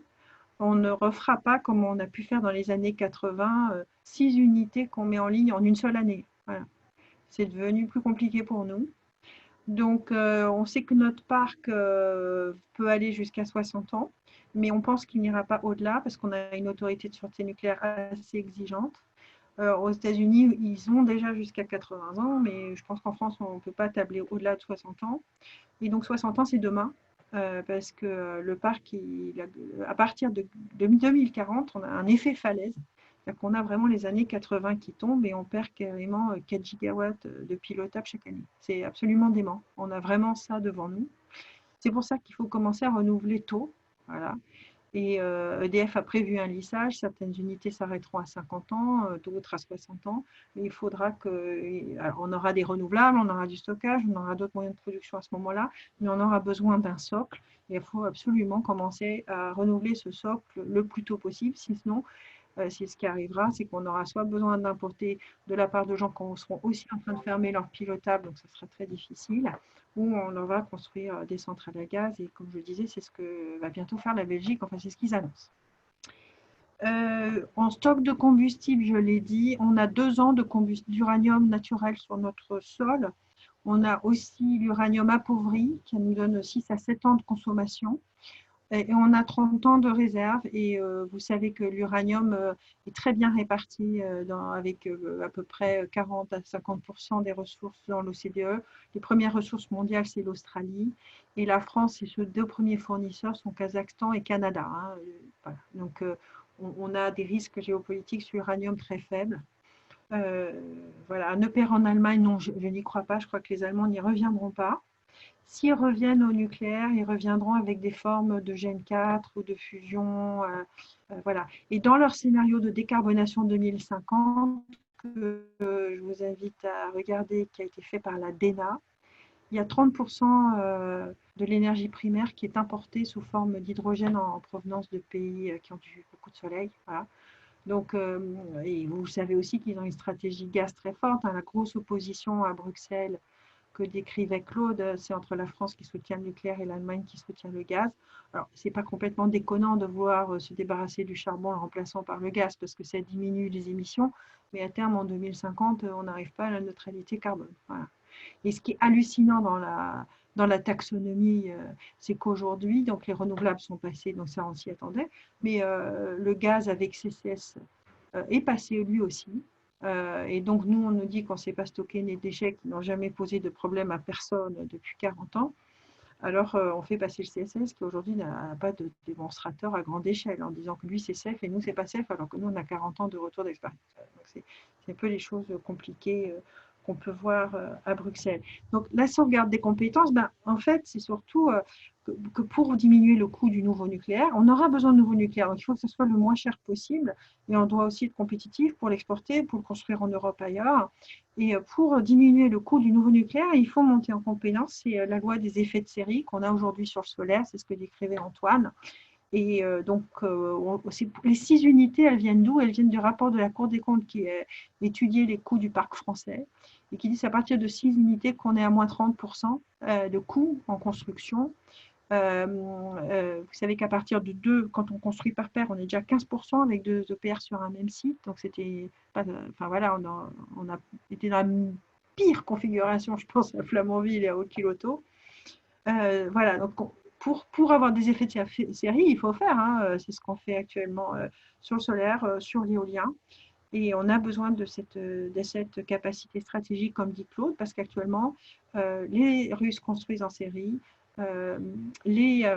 On ne refera pas comme on a pu faire dans les années 80, 6 unités qu'on met en ligne en une seule année. Voilà. C'est devenu plus compliqué pour nous. Donc, on sait que notre parc peut aller jusqu'à 60 ans, mais on pense qu'il n'ira pas au-delà parce qu'on a une autorité de sûreté nucléaire assez exigeante. Aux États-Unis, ils ont déjà jusqu'à 80 ans, mais je pense qu'en France, on ne peut pas tabler au-delà de 60 ans. Et donc, 60 ans, c'est demain, parce que le parc, à partir de 2040, on a un effet falaise. C'est-à-dire qu'on a vraiment les années 80 qui tombent et on perd carrément 4 gigawatts de pilotable chaque année. C'est absolument dément. On a vraiment ça devant nous. C'est pour ça qu'il faut commencer à renouveler tôt. Voilà. Et EDF a prévu un lissage. Certaines unités s'arrêteront à 50 ans, d'autres à 60 ans. Mais il faudra que. Alors, on aura des renouvelables, on aura du stockage, on aura d'autres moyens de production à ce moment-là, mais on aura besoin d'un socle. Et il faut absolument commencer à renouveler ce socle le plus tôt possible. Sinon, c'est ce qui arrivera, c'est qu'on aura soit besoin d'importer de la part de gens qui seront aussi en train de fermer leur pilotable, donc ça sera très difficile, ou on va construire des centrales à gaz. Et comme je le disais, c'est ce que va bientôt faire la Belgique, enfin c'est ce qu'ils annoncent. En stock de combustible, je l'ai dit, on a 2 ans d'uranium naturel sur notre sol. On a aussi l'uranium appauvri qui nous donne 6 à 7 ans de consommation. Et on a 30 ans de réserve et vous savez que l'uranium est très bien réparti avec à peu près 40 à 50% des ressources dans l'OCDE. Les premières ressources mondiales, c'est l'Australie et la France, et ses 2 premiers fournisseurs sont Kazakhstan et Canada. Hein. Voilà. Donc, on a des risques géopolitiques sur l'uranium très faibles. Voilà. Un EPR en Allemagne, non, je n'y crois pas. Je crois que les Allemands n'y reviendront pas. S'ils reviennent au nucléaire, ils reviendront avec des formes de Gen 4 ou de fusion. Voilà. Et dans leur scénario de décarbonation 2050, que je vous invite à regarder, qui a été fait par la DENA, il y a 30% de l'énergie primaire qui est importée sous forme d'hydrogène en provenance de pays qui ont eu beaucoup de soleil. Voilà. Donc, et vous savez aussi qu'ils ont une stratégie gaz très forte. Hein, la grosse opposition à Bruxelles que décrivait Claude, c'est entre la France qui soutient le nucléaire et l'Allemagne qui soutient le gaz. Alors, ce n'est pas complètement déconnant de vouloir se débarrasser du charbon en le remplaçant par le gaz parce que ça diminue les émissions, mais à terme, en 2050, on n'arrive pas à la neutralité carbone. Voilà. Et ce qui est hallucinant dans la taxonomie, c'est qu'aujourd'hui, donc les renouvelables sont passés, donc ça on s'y attendait, mais le gaz avec CCS est passé lui aussi. Et donc, nous, on nous dit qu'on ne sait pas stocker des déchets qui n'ont jamais posé de problème à personne depuis 40 ans. Alors, on fait passer le CSS qui aujourd'hui n'a pas de démonstrateur à grande échelle en disant que lui, c'est safe et nous, c'est pas safe, alors que nous, on a 40 ans de retour d'expérience. C'est un peu les choses compliquées qu'on peut voir à Bruxelles. Donc, la sauvegarde des compétences, en fait, c'est surtout que pour diminuer le coût du nouveau nucléaire, on aura besoin de nouveau nucléaire. Donc, il faut que ce soit le moins cher possible. Et on doit aussi être compétitif pour l'exporter, pour le construire en Europe ailleurs. Et pour diminuer le coût du nouveau nucléaire, il faut monter en compétence. C'est la loi des effets de série qu'on a aujourd'hui sur le solaire. C'est ce que décrivait Antoine. Et donc, les 6 unités, elles viennent d'où? Elles viennent du rapport de la Cour des comptes qui a étudié les coûts du parc français et qui dit que c'est à partir de 6 unités qu'on est à moins 30% de coûts en construction. Vous savez qu'à partir de 2, quand on construit par paire, on est déjà 15% avec 2 EPR sur un même site. Donc, c'était pas, enfin voilà, on a été dans la pire configuration, je pense, à Flamanville et à Haute-Kiloto. Voilà, donc pour avoir des effets de série, il faut faire. Hein, c'est ce qu'on fait actuellement sur le solaire, sur l'éolien. Et on a besoin de cette capacité stratégique, comme dit Claude, parce qu'actuellement, les Russes construisent en série. Les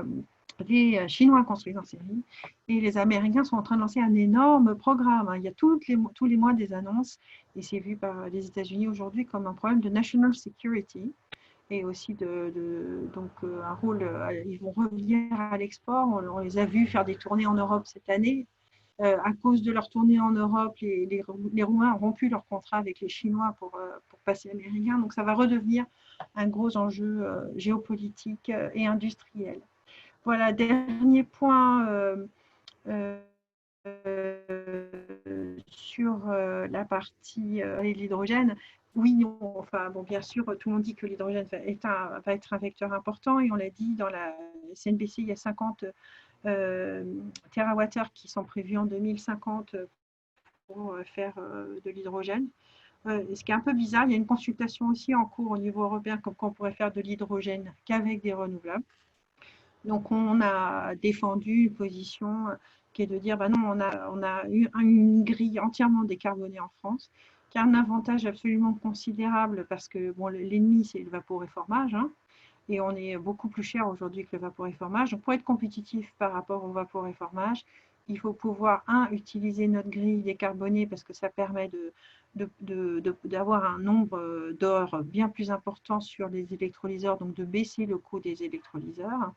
les Chinois construisent en série et les Américains sont en train de lancer un énorme programme. Il y a tous les mois des annonces et c'est vu par les États-Unis aujourd'hui comme un problème de national security et aussi donc un rôle. Ils vont revenir à l'export. On les a vus faire des tournées en Europe cette année. À cause de leur tournée en Europe, les Roumains ont rompu leur contrat avec les Chinois pour passer américain. Donc ça va redevenir un gros enjeu géopolitique et industriel. Voilà, dernier point sur la partie l'hydrogène. Oui, non, enfin, bon, bien sûr, tout le monde dit que l'hydrogène va être un vecteur important et on l'a dit dans la CNBC, il y a 50 TWh qui sont prévus en 2050 pour faire de l'hydrogène. Ce qui est un peu bizarre, il y a une consultation aussi en cours au niveau européen comme quoi on pourrait faire de l'hydrogène qu'avec des renouvelables. Donc, on a défendu une position qui est de dire, non, on a une grille entièrement décarbonée en France, qui a un avantage absolument considérable parce que l'ennemi, c'est le vaporéformage, hein, et on est beaucoup plus cher aujourd'hui que le vaporéformage. Donc, pour être compétitif par rapport au vaporéformage, il faut pouvoir, utiliser notre grille décarbonée parce que ça permet d'avoir un nombre d'heures bien plus important sur les électrolyseurs, donc de baisser le coût des électrolyseurs.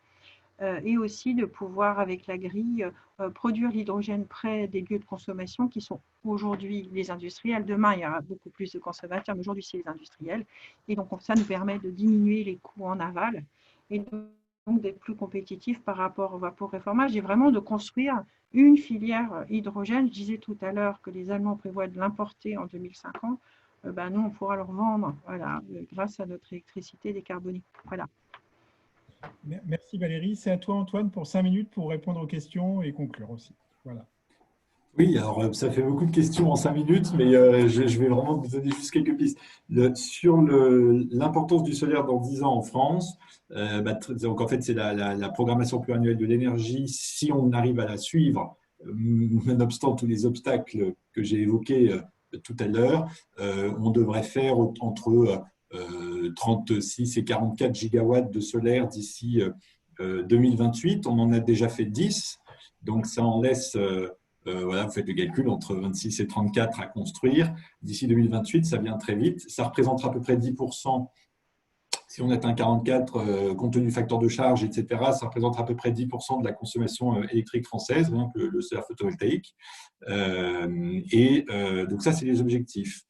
Et aussi de pouvoir, avec la grille, produire l'hydrogène près des lieux de consommation qui sont aujourd'hui les industriels. Demain, il y aura beaucoup plus de consommateurs, mais aujourd'hui, c'est les industriels. Et donc, ça nous permet de diminuer les coûts en aval et donc d'être plus compétitifs par rapport au vaporéformage et vraiment de construire une filière hydrogène. Je disais tout à l'heure que les Allemands prévoient de l'importer en 2050. Nous, on pourra leur vendre grâce à notre électricité décarbonée. Voilà. Merci Valérie. C'est à toi Antoine pour 5 minutes pour répondre aux questions et conclure aussi. Voilà. Oui, alors ça fait beaucoup de questions en 5 minutes, mais je vais vraiment vous donner juste quelques pistes. Sur l'importance du solaire dans 10 ans en France, donc en fait c'est la programmation pluriannuelle de l'énergie. Si on arrive à la suivre, nonobstant tous les obstacles que j'ai évoqués tout à l'heure, on devrait faire entre 36 et 44 gigawatts de solaire d'ici 2028. On en a déjà fait 10, donc ça en laisse, vous faites le calcul, entre 26 et 34 à construire. D'ici 2028, ça vient très vite. Ça représentera à peu près 10%. Si on atteint 44, compte tenu du facteur de charge, etc., ça représentera à peu près 10% de la consommation électrique française, rien que le solaire photovoltaïque. Donc ça, c'est les objectifs.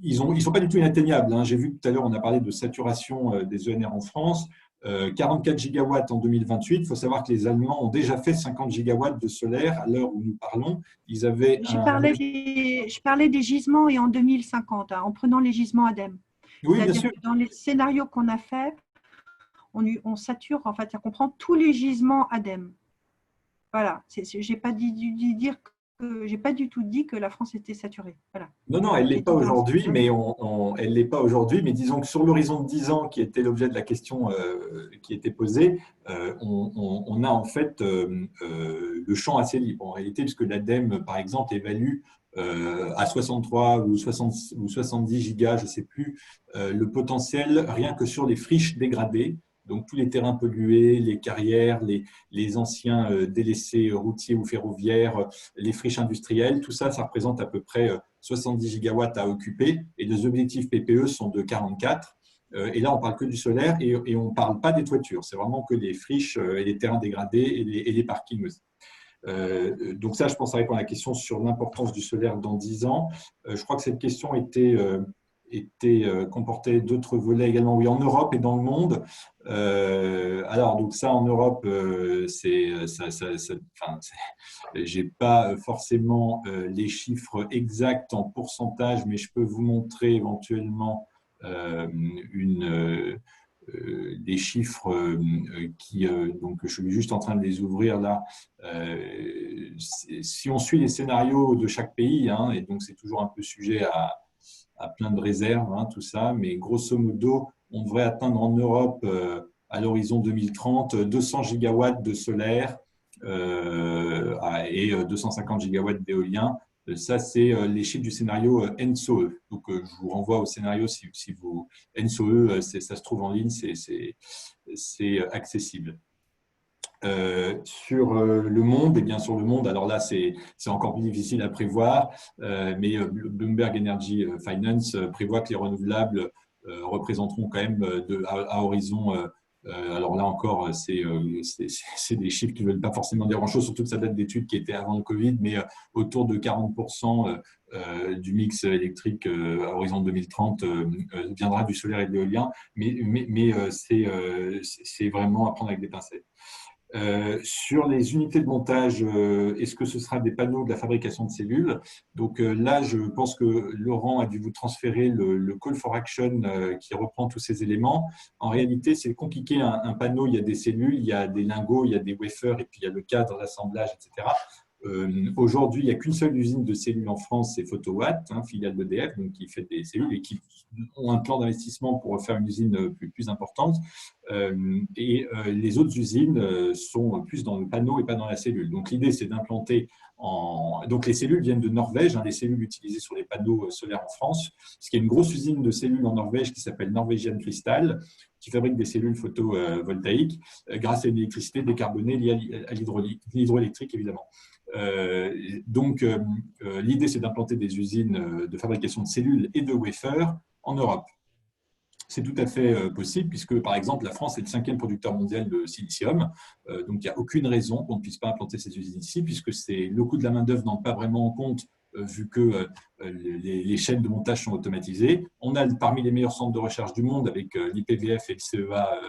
Ils ne sont pas du tout inatteignables. J'ai vu tout à l'heure, on a parlé de saturation des ENR en France. 44 gigawatts en 2028. Il faut savoir que les Allemands ont déjà fait 50 gigawatts de solaire à l'heure où nous parlons. Ils avaient je parlais des gisements et en 2050, en prenant les gisements ADEME. Oui, bien sûr. Que dans les scénarios qu'on a faits, on sature, en fait, on prend tous les gisements ADEME. Voilà. Je n'ai pas du tout dit que la France était saturée. Voilà. Non, elle ne l'est pas aujourd'hui, mais elle l'est pas aujourd'hui. Mais disons que sur l'horizon de 10 ans, qui était l'objet de la question qui était posée, on a en fait le champ assez libre en réalité, puisque l'ADEME, par exemple, évalue à 63 ou 70 gigas, je ne sais plus, le potentiel rien que sur les friches dégradées. Donc, tous les terrains pollués, les carrières, les anciens délaissés routiers ou ferroviaires, les friches industrielles, tout ça, ça représente à peu près 70 gigawatts à occuper. Et les objectifs PPE sont de 44. Et là, on ne parle que du solaire et on ne parle pas des toitures. C'est vraiment que les friches et les terrains dégradés et les parkings aussi. Donc ça, je pense à répondre à la question sur l'importance du solaire dans 10 ans. Je crois que cette question comportait d'autres volets également, oui, en Europe et dans le monde. Alors, donc ça, en Europe, j'ai pas forcément les chiffres exacts en pourcentage, mais je peux vous montrer éventuellement des chiffres donc je suis juste en train de les ouvrir là. Si on suit les scénarios de chaque pays, et donc c'est toujours un peu sujet à plein de réserves, tout ça, mais grosso modo, on devrait atteindre en Europe à l'horizon 2030 200 gigawatts de solaire et 250 gigawatts d'éolien. Ça, c'est les chiffres du scénario ENSOE. Donc, je vous renvoie au scénario si vous… ENSOE, ça se trouve en ligne, c'est accessible. Sur le monde, et bien sur le monde, alors là c'est encore plus difficile à prévoir, mais Bloomberg Energy Finance prévoit que les renouvelables représenteront quand même à horizon, alors là encore c'est des chiffres qui ne veulent pas forcément dire grand-chose, surtout que ça date d'études qui étaient avant le Covid, mais autour de 40% du mix électrique à horizon 2030 viendra du solaire et de l'éolien, mais c'est vraiment à prendre avec des pincettes. Sur les unités de montage, est-ce que ce sera des panneaux de la fabrication de cellules? Donc là, je pense que Laurent a dû vous transférer le call for action qui reprend tous ces éléments. En réalité, c'est compliqué. Un panneau, il y a des cellules, il y a des lingots, il y a des wafers, et puis il y a le cadre d'assemblage, etc. Aujourd'hui, il n'y a qu'une seule usine de cellules en France, c'est Photowatt, filiale d'EDF, donc qui fait des cellules et qui ont un plan d'investissement pour faire une usine plus importante. Les autres usines sont plus dans le panneau et pas dans la cellule. Donc l'idée, c'est d'implanter Donc les cellules viennent de Norvège, les cellules utilisées sur les panneaux solaires en France, parce qu'il y a une grosse usine de cellules en Norvège qui s'appelle Norwegian Crystal, qui fabrique des cellules photovoltaïques grâce à une électricité décarbonée liée à l'hydroélectrique, évidemment. Donc, l'idée, c'est d'implanter des usines de fabrication de cellules et de wafers en Europe. C'est tout à fait possible puisque, par exemple, la France est le 5e producteur mondial de silicium. Donc, il n'y a aucune raison qu'on ne puisse pas implanter ces usines ici puisque le coût de la main-d'œuvre n'entre pas vraiment en compte vu que les chaînes de montage sont automatisées. On a parmi les meilleurs centres de recherche du monde avec l'IPVF et le CEA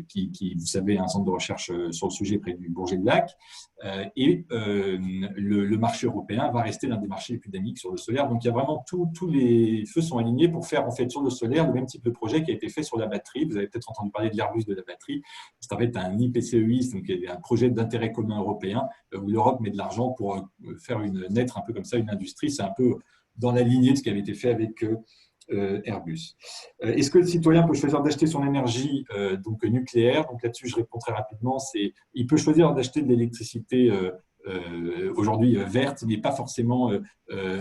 qui, vous savez, un centre de recherche sur le sujet près du Bourget-de-Lac. Le marché européen va rester l'un des marchés les plus dynamiques sur le solaire. Donc, il y a vraiment tous les feux sont alignés pour faire en fait sur le solaire le même type de projet qui a été fait sur la batterie. Vous avez peut-être entendu parler de l'Airbus de la batterie. C'est en fait un IPCEI, donc un projet d'intérêt commun européen où l'Europe met de l'argent pour faire naître un peu comme ça une industrie. C'est un peu dans la lignée de ce qui avait été fait avec Airbus. Est-ce que le citoyen peut choisir d'acheter son énergie nucléaire? Donc là-dessus, je réponds très rapidement. Il peut choisir d'acheter de l'électricité aujourd'hui verte, mais pas forcément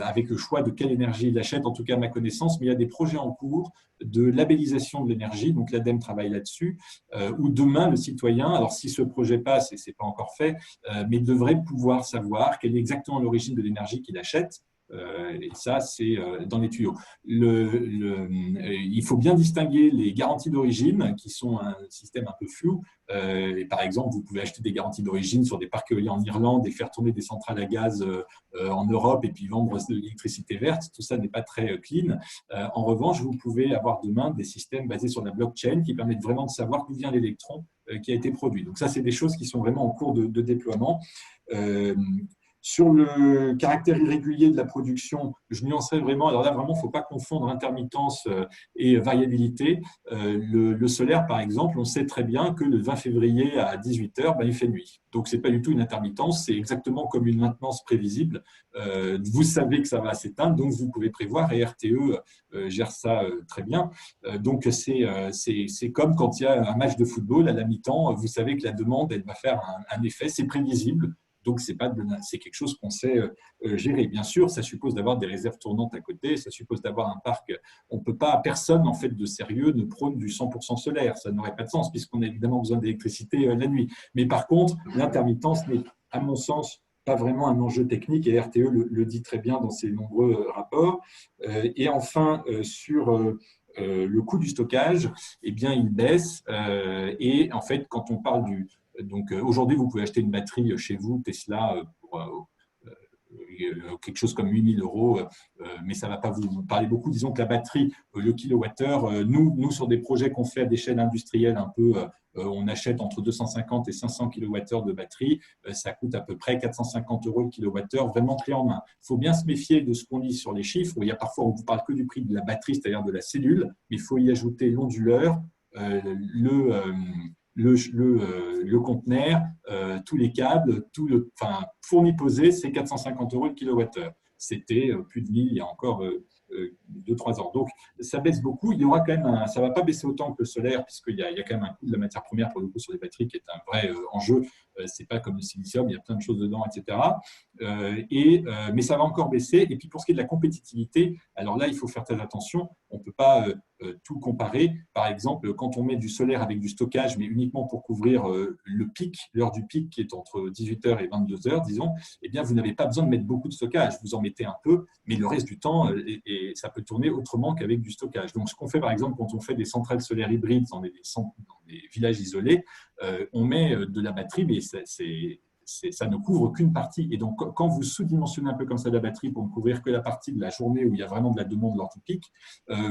avec le choix de quelle énergie il achète, en tout cas à ma connaissance, mais il y a des projets en cours de labellisation de l'énergie, donc l'ADEME travaille là-dessus, où demain le citoyen, alors si ce projet passe, et ce n'est pas encore fait, mais devrait pouvoir savoir quelle est exactement l'origine de l'énergie qu'il achète. Et ça, c'est dans les tuyaux. Il faut bien distinguer les garanties d'origine, qui sont un système un peu flou. Et par exemple, vous pouvez acheter des garanties d'origine sur des parcs éoliens en Irlande et faire tourner des centrales à gaz en Europe et puis vendre de l'électricité verte. Tout ça n'est pas très clean. En revanche, vous pouvez avoir demain des systèmes basés sur la blockchain qui permettent vraiment de savoir d'où vient l'électron qui a été produit. Donc ça, c'est des choses qui sont vraiment en cours de déploiement. Sur le caractère irrégulier de la production, je nuancerais vraiment. Alors là, vraiment, il ne faut pas confondre intermittence et variabilité. Le solaire, par exemple, on sait très bien que le 20 février à 18h, il fait nuit. Donc, ce n'est pas du tout une intermittence, c'est exactement comme une maintenance prévisible. Vous savez que ça va s'éteindre, donc vous pouvez prévoir, et RTE gère ça très bien. Donc, c'est comme quand il y a un match de football à la mi-temps, vous savez que la demande, elle va faire un effet, c'est prévisible. Donc, c'est quelque chose qu'on sait gérer. Bien sûr, ça suppose d'avoir des réserves tournantes à côté, ça suppose d'avoir un parc. On peut pas, personne en fait de sérieux ne prône du 100% solaire. Ça n'aurait pas de sens puisqu'on a évidemment besoin d'électricité la nuit. Mais par contre, l'intermittence n'est, à mon sens, pas vraiment un enjeu technique et RTE le dit très bien dans ses nombreux rapports. Et enfin, sur le coût du stockage, eh bien, il baisse. Et en fait, quand on parle Donc, aujourd'hui, vous pouvez acheter une batterie chez vous, Tesla, pour quelque chose comme 8 000 €, mais ça ne va pas vous parler beaucoup. Disons que la batterie, le kilowattheure, nous, sur des projets qu'on fait à d'échelle industrielle un peu, on achète entre 250 et 500 kWh de batterie, ça coûte à peu près 450 € le kilowattheure, vraiment clé en main. Il faut bien se méfier de ce qu'on lit sur les chiffres. Il y a parfois, on ne vous parle que du prix de la batterie, c'est-à-dire de la cellule, mais il faut y ajouter l'onduleur, le conteneur, tous les câbles, fourni posé, c'est 450 € le kilowattheure. C'était plus de 1000 il y a encore 2-3 ans. Donc, ça baisse beaucoup. Il y aura quand même ça ne va pas baisser autant que le solaire, puisqu'il y a quand même un coût de la matière première pour le coup sur les batteries qui est un vrai enjeu. Ce n'est pas comme le silicium, il y a plein de choses dedans, etc. Mais ça va encore baisser. Et puis, pour ce qui est de la compétitivité, alors là, il faut faire très attention. On ne peut pas tout comparer. Par exemple, quand on met du solaire avec du stockage, mais uniquement pour couvrir le pic, l'heure du pic qui est entre 18h et 22h, disons, eh bien, vous n'avez pas besoin de mettre beaucoup de stockage. Vous en mettez un peu, mais le reste du temps, et ça peut tourner autrement qu'avec du stockage. Donc, ce qu'on fait, par exemple, quand on fait des centrales solaires hybrides dans des villages isolés, on met de la batterie, mais ça ne couvre qu'une partie. Et donc, quand vous sous-dimensionnez un peu comme ça la batterie pour ne couvrir que la partie de la journée où il y a vraiment de la demande lors du pic,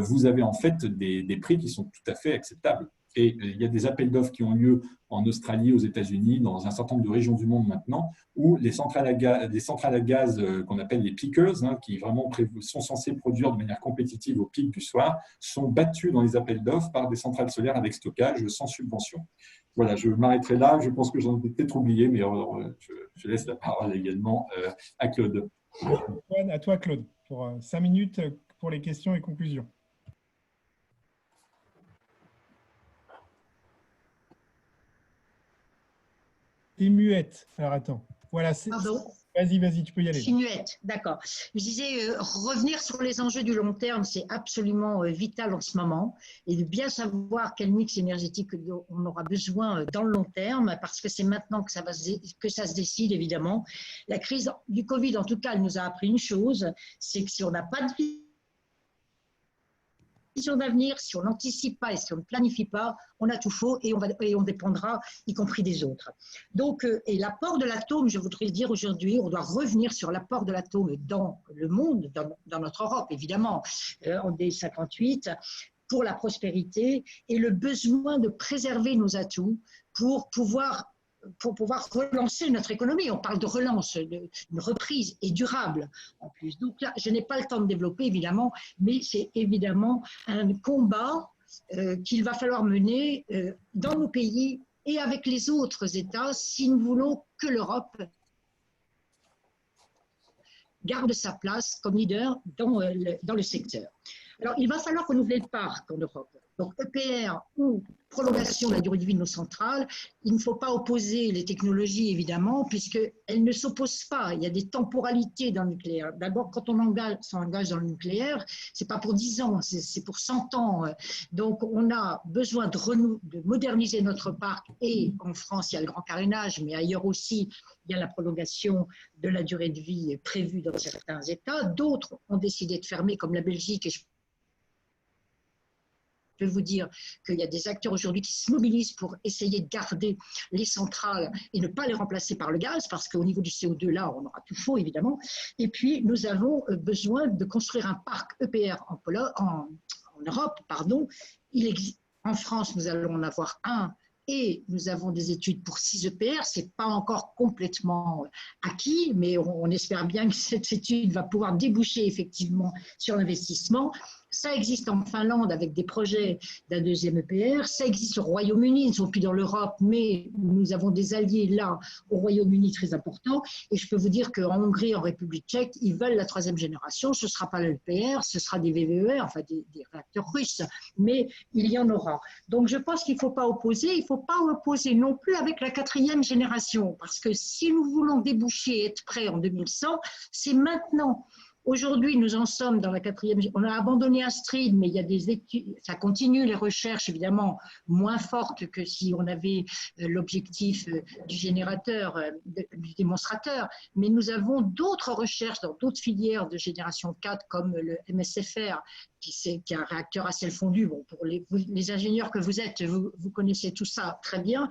vous avez en fait des prix qui sont tout à fait acceptables. Et il y a des appels d'offres qui ont lieu en Australie, aux États-Unis, dans un certain nombre de régions du monde maintenant, où les centrales à gaz qu'on appelle les peakers, qui vraiment sont censées produire de manière compétitive au pic du soir, sont battues dans les appels d'offres par des centrales solaires avec stockage sans subvention. Voilà, je m'arrêterai là. Je pense que j'en ai peut-être oublié, mais je laisse la parole également à Claude. À toi, Claude, pour 5 minutes pour les questions et conclusions. T'es muette. Alors, attends. Voilà. Pardon ? Vas-y, tu peux y aller. Je suis muette, d'accord. Je disais, revenir sur les enjeux du long terme, c'est absolument vital en ce moment. Et de bien savoir quel mix énergétique on aura besoin dans le long terme, parce que c'est maintenant que ça se décide, évidemment. La crise du Covid, en tout cas, elle nous a appris une chose, c'est que si on n'a pas de vision d'avenir, si on n'anticipe pas et si on ne planifie pas, on a tout faux et on dépendra, y compris des autres. Donc, et l'apport de l'atome, je voudrais le dire aujourd'hui, on doit revenir sur l'apport de l'atome dans le monde, dans notre Europe, évidemment, en D58, pour la prospérité et le besoin de préserver nos atouts pour pouvoir relancer notre économie. On parle de relance, une reprise et durable en plus. Donc là, je n'ai pas le temps de développer, évidemment, mais c'est évidemment un combat qu'il va falloir mener dans nos pays et avec les autres États si nous voulons que l'Europe garde sa place comme leader dans le secteur. Alors, il va falloir renouveler le parc en Europe. Donc, EPR ou prolongation de la durée de vie de nos centrales, il ne faut pas opposer les technologies, évidemment, puisqu'elles ne s'opposent pas. Il y a des temporalités dans le nucléaire. D'abord, quand on s'engage dans le nucléaire, ce n'est pas pour 10 ans, c'est pour 100 ans. Donc, on a besoin de moderniser notre parc. Et en France, il y a le grand carénage, mais ailleurs aussi, il y a la prolongation de la durée de vie prévue dans certains États. D'autres ont décidé de fermer, comme la Belgique, et je peux vous dire qu'il y a des acteurs aujourd'hui qui se mobilisent pour essayer de garder les centrales et ne pas les remplacer par le gaz, parce qu'au niveau du CO2, là, on aura tout faux, évidemment. Et puis, nous avons besoin de construire un parc EPR en Europe. En France, nous allons en avoir un. Et nous avons des études pour 6 EPR, ce n'est pas encore complètement acquis, mais on espère bien que cette étude va pouvoir déboucher effectivement sur l'investissement. Ça existe en Finlande avec des projets d'un 2e EPR, ça existe au Royaume-Uni, ils ne sont plus dans l'Europe, mais nous avons des alliés là au Royaume-Uni très importants. Et je peux vous dire qu'en Hongrie, en République tchèque, ils veulent la 3e génération, ce ne sera pas l'EPR, ce sera des VVER, enfin des réacteurs russes, mais il y en aura. Donc je pense qu'il ne faut pas opposer, il ne faut pas opposer non plus avec la 4e génération, parce que si nous voulons déboucher et être prêts en 2100, c'est maintenant. Aujourd'hui, nous en sommes dans la 4e. On a abandonné Astrid, mais il y a des études. Ça continue les recherches, évidemment, moins fortes que si on avait l'objectif du générateur, du démonstrateur. Mais nous avons d'autres recherches dans d'autres filières de génération 4, comme le MSFR, qui est un réacteur à sel fondu. Bon, pour les ingénieurs que vous êtes, vous connaissez tout ça très bien.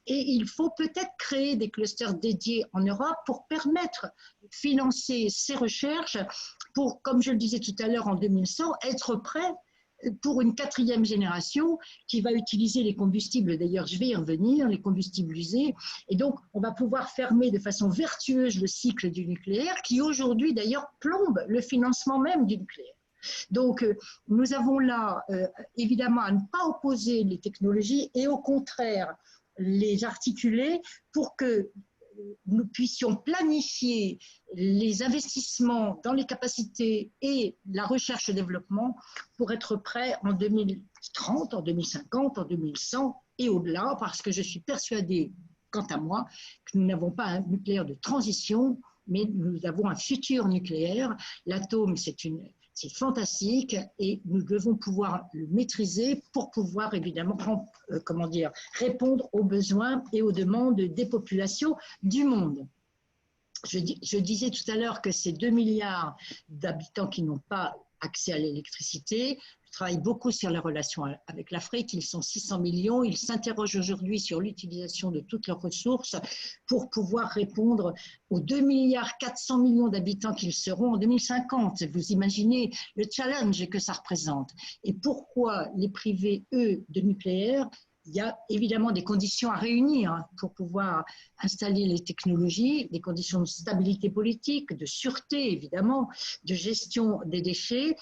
Et il faut peut-être créer des clusters dédiés en Europe pour permettre de financer ces recherches pour, comme je le disais tout à l'heure, en 2100, être prêt pour une 4e génération qui va utiliser les combustibles, d'ailleurs je vais y revenir, les combustibles usés, et donc on va pouvoir fermer de façon vertueuse le cycle du nucléaire qui aujourd'hui d'ailleurs plombe le financement même du nucléaire. Donc nous avons là évidemment à ne pas opposer les technologies et au contraire les articuler pour que nous puissions planifier les investissements dans les capacités et la recherche et développement pour être prêts en 2030, en 2050, en 2100 et au-delà, parce que je suis persuadée, quant à moi, que nous n'avons pas un nucléaire de transition, mais nous avons un futur nucléaire. L'atome, c'est fantastique et nous devons pouvoir le maîtriser pour pouvoir évidemment répondre aux besoins et aux demandes des populations du monde. Je disais tout à l'heure que ces 2 milliards d'habitants qui n'ont pas accès à l'électricité. Je travaille beaucoup sur les relations avec l'Afrique. Ils sont 600 millions. Ils s'interrogent aujourd'hui sur l'utilisation de toutes leurs ressources pour pouvoir répondre aux 2 milliards 400 millions d'habitants qu'ils seront en 2050. Vous imaginez le challenge que ça représente. Et pourquoi les privés, eux, de nucléaire? Il y a évidemment des conditions à réunir pour pouvoir installer les technologies, des conditions de stabilité politique, de sûreté évidemment, de gestion des déchets.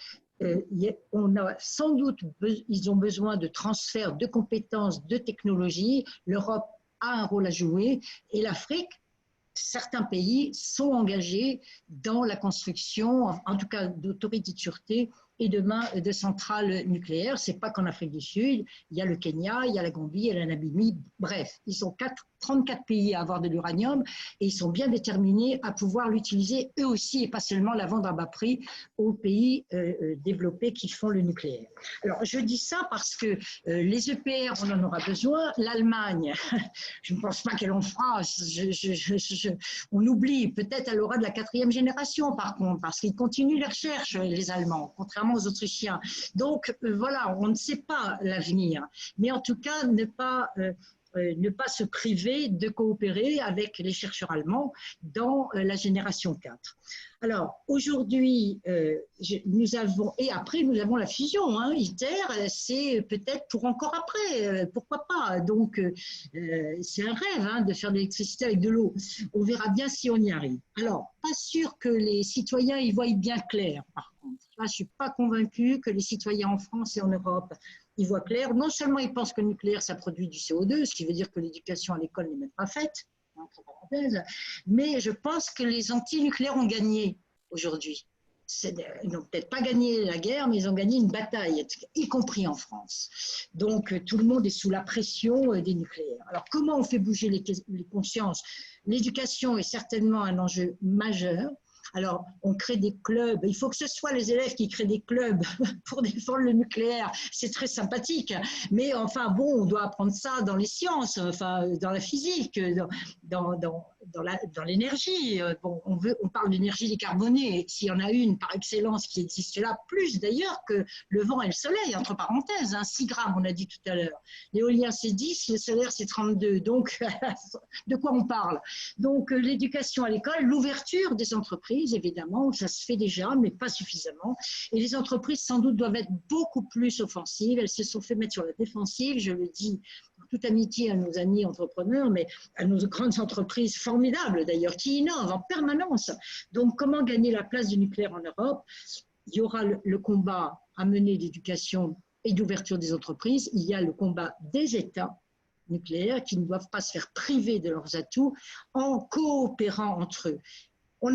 On a sans doute, ils ont besoin de transfert de compétences, de technologies. L'Europe a un rôle à jouer et l'Afrique, certains pays sont engagés dans la construction, en tout cas d'autorités de sûreté et demain de centrales nucléaires. C'est pas qu'en Afrique du Sud, il y a le Kenya, il y a la Gambie, il y a la Namibie. Bref, ils sont 34 pays à avoir de l'uranium et ils sont bien déterminés à pouvoir l'utiliser eux aussi et pas seulement la vendre à bas prix aux pays développés qui font le nucléaire. Alors je dis ça parce que les EPR, on en aura besoin. L'Allemagne, je ne pense pas qu'elle en fera. On oublie, peut-être elle aura de la 4e génération par contre, parce qu'ils continuent les recherches, les Allemands, contrairement aux Autrichiens. Donc voilà, on ne sait pas l'avenir. Mais en tout cas, ne pas se priver de coopérer avec les chercheurs allemands dans la génération 4. Alors, aujourd'hui, nous avons la fusion, hein, ITER, c'est peut-être pour encore après, pourquoi pas. Donc, c'est un rêve hein, de faire de l'électricité avec de l'eau. On verra bien si on y arrive. Alors, pas sûr que les citoyens y voient bien clair, par contre. Là, je ne suis pas convaincue que les citoyens en France et en Europe ils voient clair. Non seulement ils pensent que le nucléaire, ça produit du CO2, ce qui veut dire que l'éducation à l'école n'est même pas faite, entre parenthèses, mais je pense que les anti-nucléaires ont gagné aujourd'hui. Ils n'ont peut-être pas gagné la guerre, mais ils ont gagné une bataille, y compris en France. Donc, tout le monde est sous la pression des nucléaires. Alors, comment on fait bouger les consciences? L'éducation est certainement un enjeu majeur. Alors, on crée des clubs. Il faut que ce soit les élèves qui créent des clubs pour défendre le nucléaire. C'est très sympathique. Mais enfin, bon, on doit apprendre ça dans les sciences, enfin, dans la physique, dans l'énergie. Bon, on parle d'énergie décarbonée. S'il y en a une par excellence qui existe là, plus d'ailleurs que le vent et le soleil, entre parenthèses. Hein, 6 grammes, on a dit tout à l'heure. L'éolien, c'est 10, le solaire, c'est 32. Donc, de quoi on parle? Donc, l'éducation à l'école, l'ouverture des entreprises, évidemment, ça se fait déjà, mais pas suffisamment. Et les entreprises, sans doute, doivent être beaucoup plus offensives. Elles se sont fait mettre sur la défensive, je le dis en toute amitié à nos amis entrepreneurs, mais à nos grandes entreprises formidables, d'ailleurs, qui innovent en permanence. Donc, comment gagner la place du nucléaire en Europe? Il y aura le combat à mener d'éducation et d'ouverture des entreprises. Il y a le combat des États nucléaires qui ne doivent pas se faire priver de leurs atouts en coopérant entre eux. On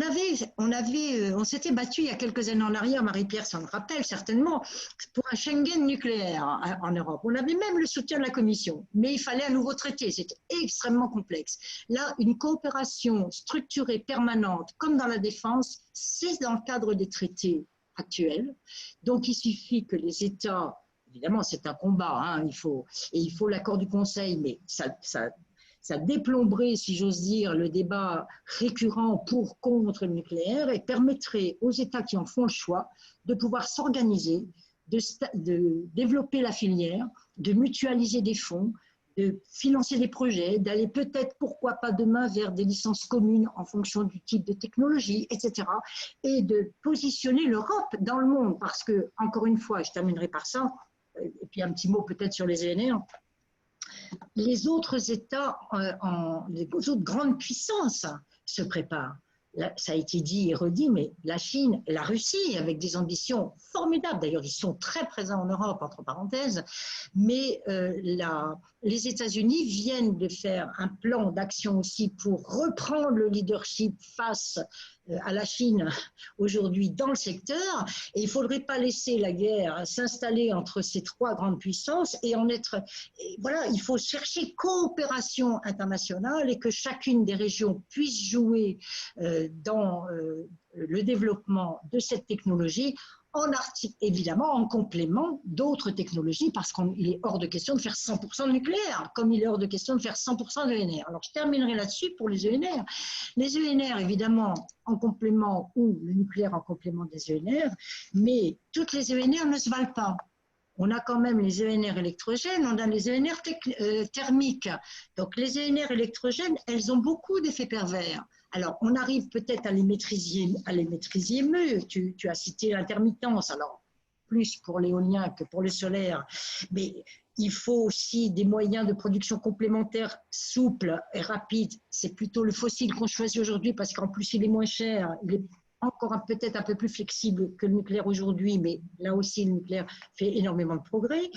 s'était battu il y a quelques années en arrière, Marie-Pierre s'en rappelle certainement, pour un Schengen nucléaire en Europe. On avait même le soutien de la Commission, mais il fallait un nouveau traité, c'était extrêmement complexe. Là, une coopération structurée, permanente, comme dans la défense, c'est dans le cadre des traités actuels. Donc, il suffit que les États, évidemment, c'est un combat, hein, il faut l'accord du Conseil, mais ça déplomberait, si j'ose dire, le débat récurrent pour, contre le nucléaire et permettrait aux États qui en font le choix de pouvoir s'organiser, de développer la filière, de mutualiser des fonds, de financer des projets, d'aller peut-être, pourquoi pas demain, vers des licences communes en fonction du type de technologie, etc. Et de positionner l'Europe dans le monde. Parce que, encore une fois, je terminerai par ça, et puis un petit mot peut-être sur les ENR, les autres États, les autres grandes puissances se préparent. ça a été dit et redit, mais la Chine et la Russie, avec des ambitions formidables, d'ailleurs ils sont très présents en Europe, entre parenthèses, mais les États-Unis viennent de faire un plan d'action aussi pour reprendre le leadership face à la Chine aujourd'hui dans le secteur, et il ne faudrait pas laisser la guerre s'installer entre ces trois grandes puissances et voilà, il faut chercher coopération internationale et que chacune des régions puisse jouer dans le développement de cette technologie, évidemment en complément d'autres technologies, parce qu'il est hors de question de faire 100% de nucléaire, comme il est hors de question de faire 100% d'ENR. Alors je terminerai là-dessus pour les ENR. Les ENR, évidemment, en complément, ou le nucléaire en complément des ENR, mais toutes les ENR ne se valent pas. On a quand même les ENR électrogènes, on a les ENR thermiques. Donc les ENR électrogènes, elles ont beaucoup d'effets pervers. Alors, on arrive peut-être à les maîtriser mieux. Tu as cité l'intermittence, alors plus pour l'éolien que pour le solaire, mais il faut aussi des moyens de production complémentaires souples et rapides. C'est plutôt le fossile qu'on choisit aujourd'hui parce qu'en plus il est moins cher, il est encore peut-être un peu plus flexible que le nucléaire aujourd'hui, mais là aussi le nucléaire fait énormément de progrès.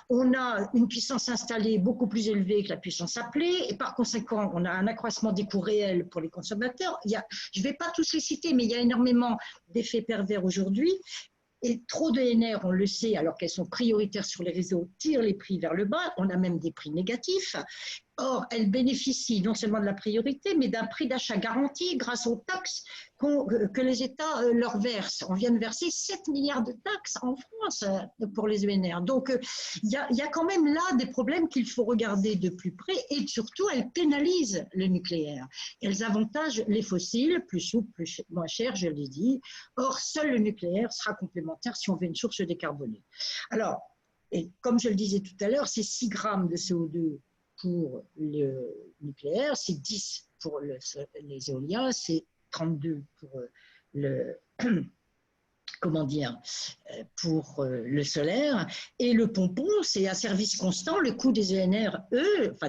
On a une puissance installée beaucoup plus élevée que la puissance appelée, et par conséquent, on a un accroissement des coûts réels pour les consommateurs. Je ne vais pas tous les citer, mais il y a énormément d'effets pervers aujourd'hui. Et trop de ENR, on le sait, alors qu'elles sont prioritaires sur les réseaux, tirent les prix vers le bas. On a même des prix négatifs. Or, elles bénéficient non seulement de la priorité, mais d'un prix d'achat garanti grâce aux taxes que les États leur versent. On vient de verser 7 milliards de taxes en France pour les ENR. Donc, il y a quand même là des problèmes qu'il faut regarder de plus près, et surtout, elles pénalisent le nucléaire. Elles avantagent les fossiles, plus souples, moins chers, je l'ai dit. Or, seul le nucléaire sera complémentaire si on veut une source décarbonée. Alors, et comme je le disais tout à l'heure, c'est 6 grammes de CO2 pour le nucléaire, c'est 10 pour les éoliens, c'est 32 pour pour le solaire. Et le pompon, c'est à service constant. Le coût des ENR,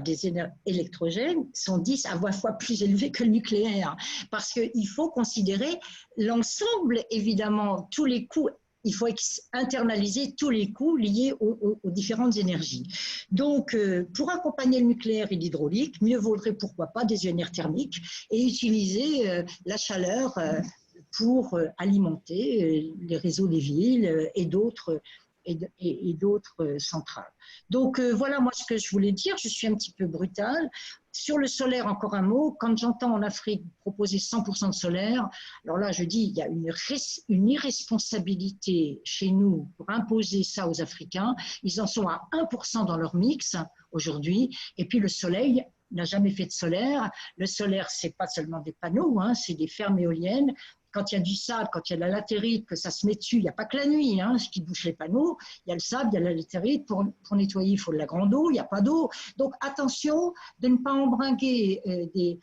des ENR électrogènes, sont 10 à 20 fois plus élevés que le nucléaire. Parce qu'il faut considérer l'ensemble, évidemment, tous les coûts. Il faut internaliser tous les coûts liés aux différentes énergies. Donc, pour accompagner le nucléaire et l'hydraulique, mieux vaudrait pourquoi pas des ENR thermiques et utiliser la chaleur pour alimenter les réseaux des villes et d'autres centrales. Donc, voilà moi ce que je voulais dire. Je suis un petit peu brutale. Sur le solaire, encore un mot. Quand j'entends en Afrique proposer 100% de solaire, alors là, je dis, il y a une irresponsabilité chez nous pour imposer ça aux Africains. Ils en sont à 1% dans leur mix aujourd'hui. Et puis le soleil n'a jamais fait de solaire. Le solaire, c'est pas seulement des panneaux, c'est des fermes éoliennes. Quand il y a du sable, quand il y a de la latérite, que ça se met dessus, il n'y a pas que la nuit qui bouche les panneaux. Il y a le sable, il y a la latérite. Pour nettoyer, il faut de la grande eau, il n'y a pas d'eau. Donc attention de ne pas embringuer les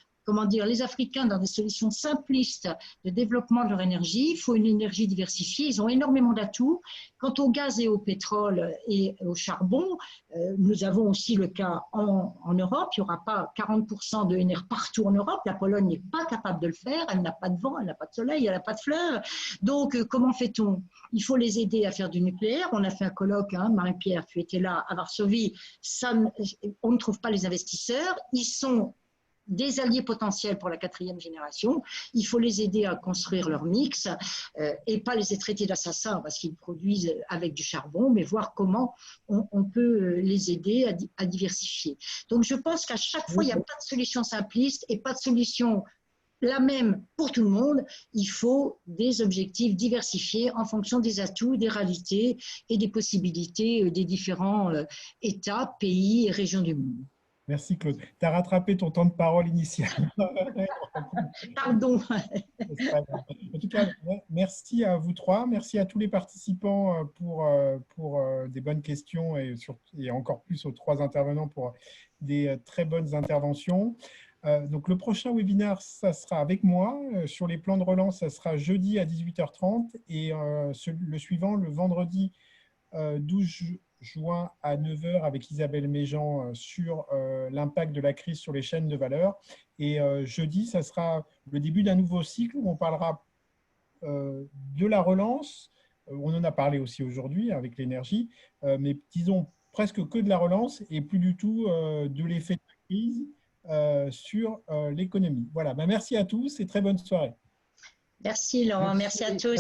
Africains dans des solutions simplistes de développement de leur énergie. Il faut une énergie diversifiée. Ils ont énormément d'atouts. Quant au gaz et au pétrole et au charbon, nous avons aussi le cas en Europe. Il n'y aura pas 40% de ENR partout en Europe. La Pologne n'est pas capable de le faire. Elle n'a pas de vent, elle n'a pas de soleil, elle n'a pas de fleuve. Donc, comment fait-on? Il faut les aider à faire du nucléaire. On a fait un colloque, Marie-Pierre, tu étais là, à Varsovie. On ne trouve pas les investisseurs. Ils sont des alliés potentiels pour la 4e génération. Il faut les aider à construire leur mix et pas les traiter d'assassins parce qu'ils produisent avec du charbon, mais voir comment on peut les aider à diversifier. Donc, je pense qu'à chaque fois, il n'y a pas de solution simpliste et pas de solution la même pour tout le monde. Il faut des objectifs diversifiés en fonction des atouts, des réalités et des possibilités des différents États, pays et régions du monde. Merci Claude. Tu as rattrapé ton temps de parole initial. Pardon. En tout cas, merci à vous trois. Merci à tous les participants pour des bonnes questions et encore plus aux 3 intervenants pour des très bonnes interventions. Donc, le prochain webinaire, ça sera avec moi. Sur les plans de relance, ça sera jeudi à 18h30 et le suivant, le vendredi 12 juin à 9 h avec Isabelle Méjean sur l'impact de la crise sur les chaînes de valeur. Et jeudi, ça sera le début d'un nouveau cycle où on parlera de la relance. On en a parlé aussi aujourd'hui avec l'énergie, mais disons presque que de la relance et plus du tout de l'effet de la crise sur l'économie. Voilà, merci à tous et très bonne soirée. Merci Laurent, merci à tous.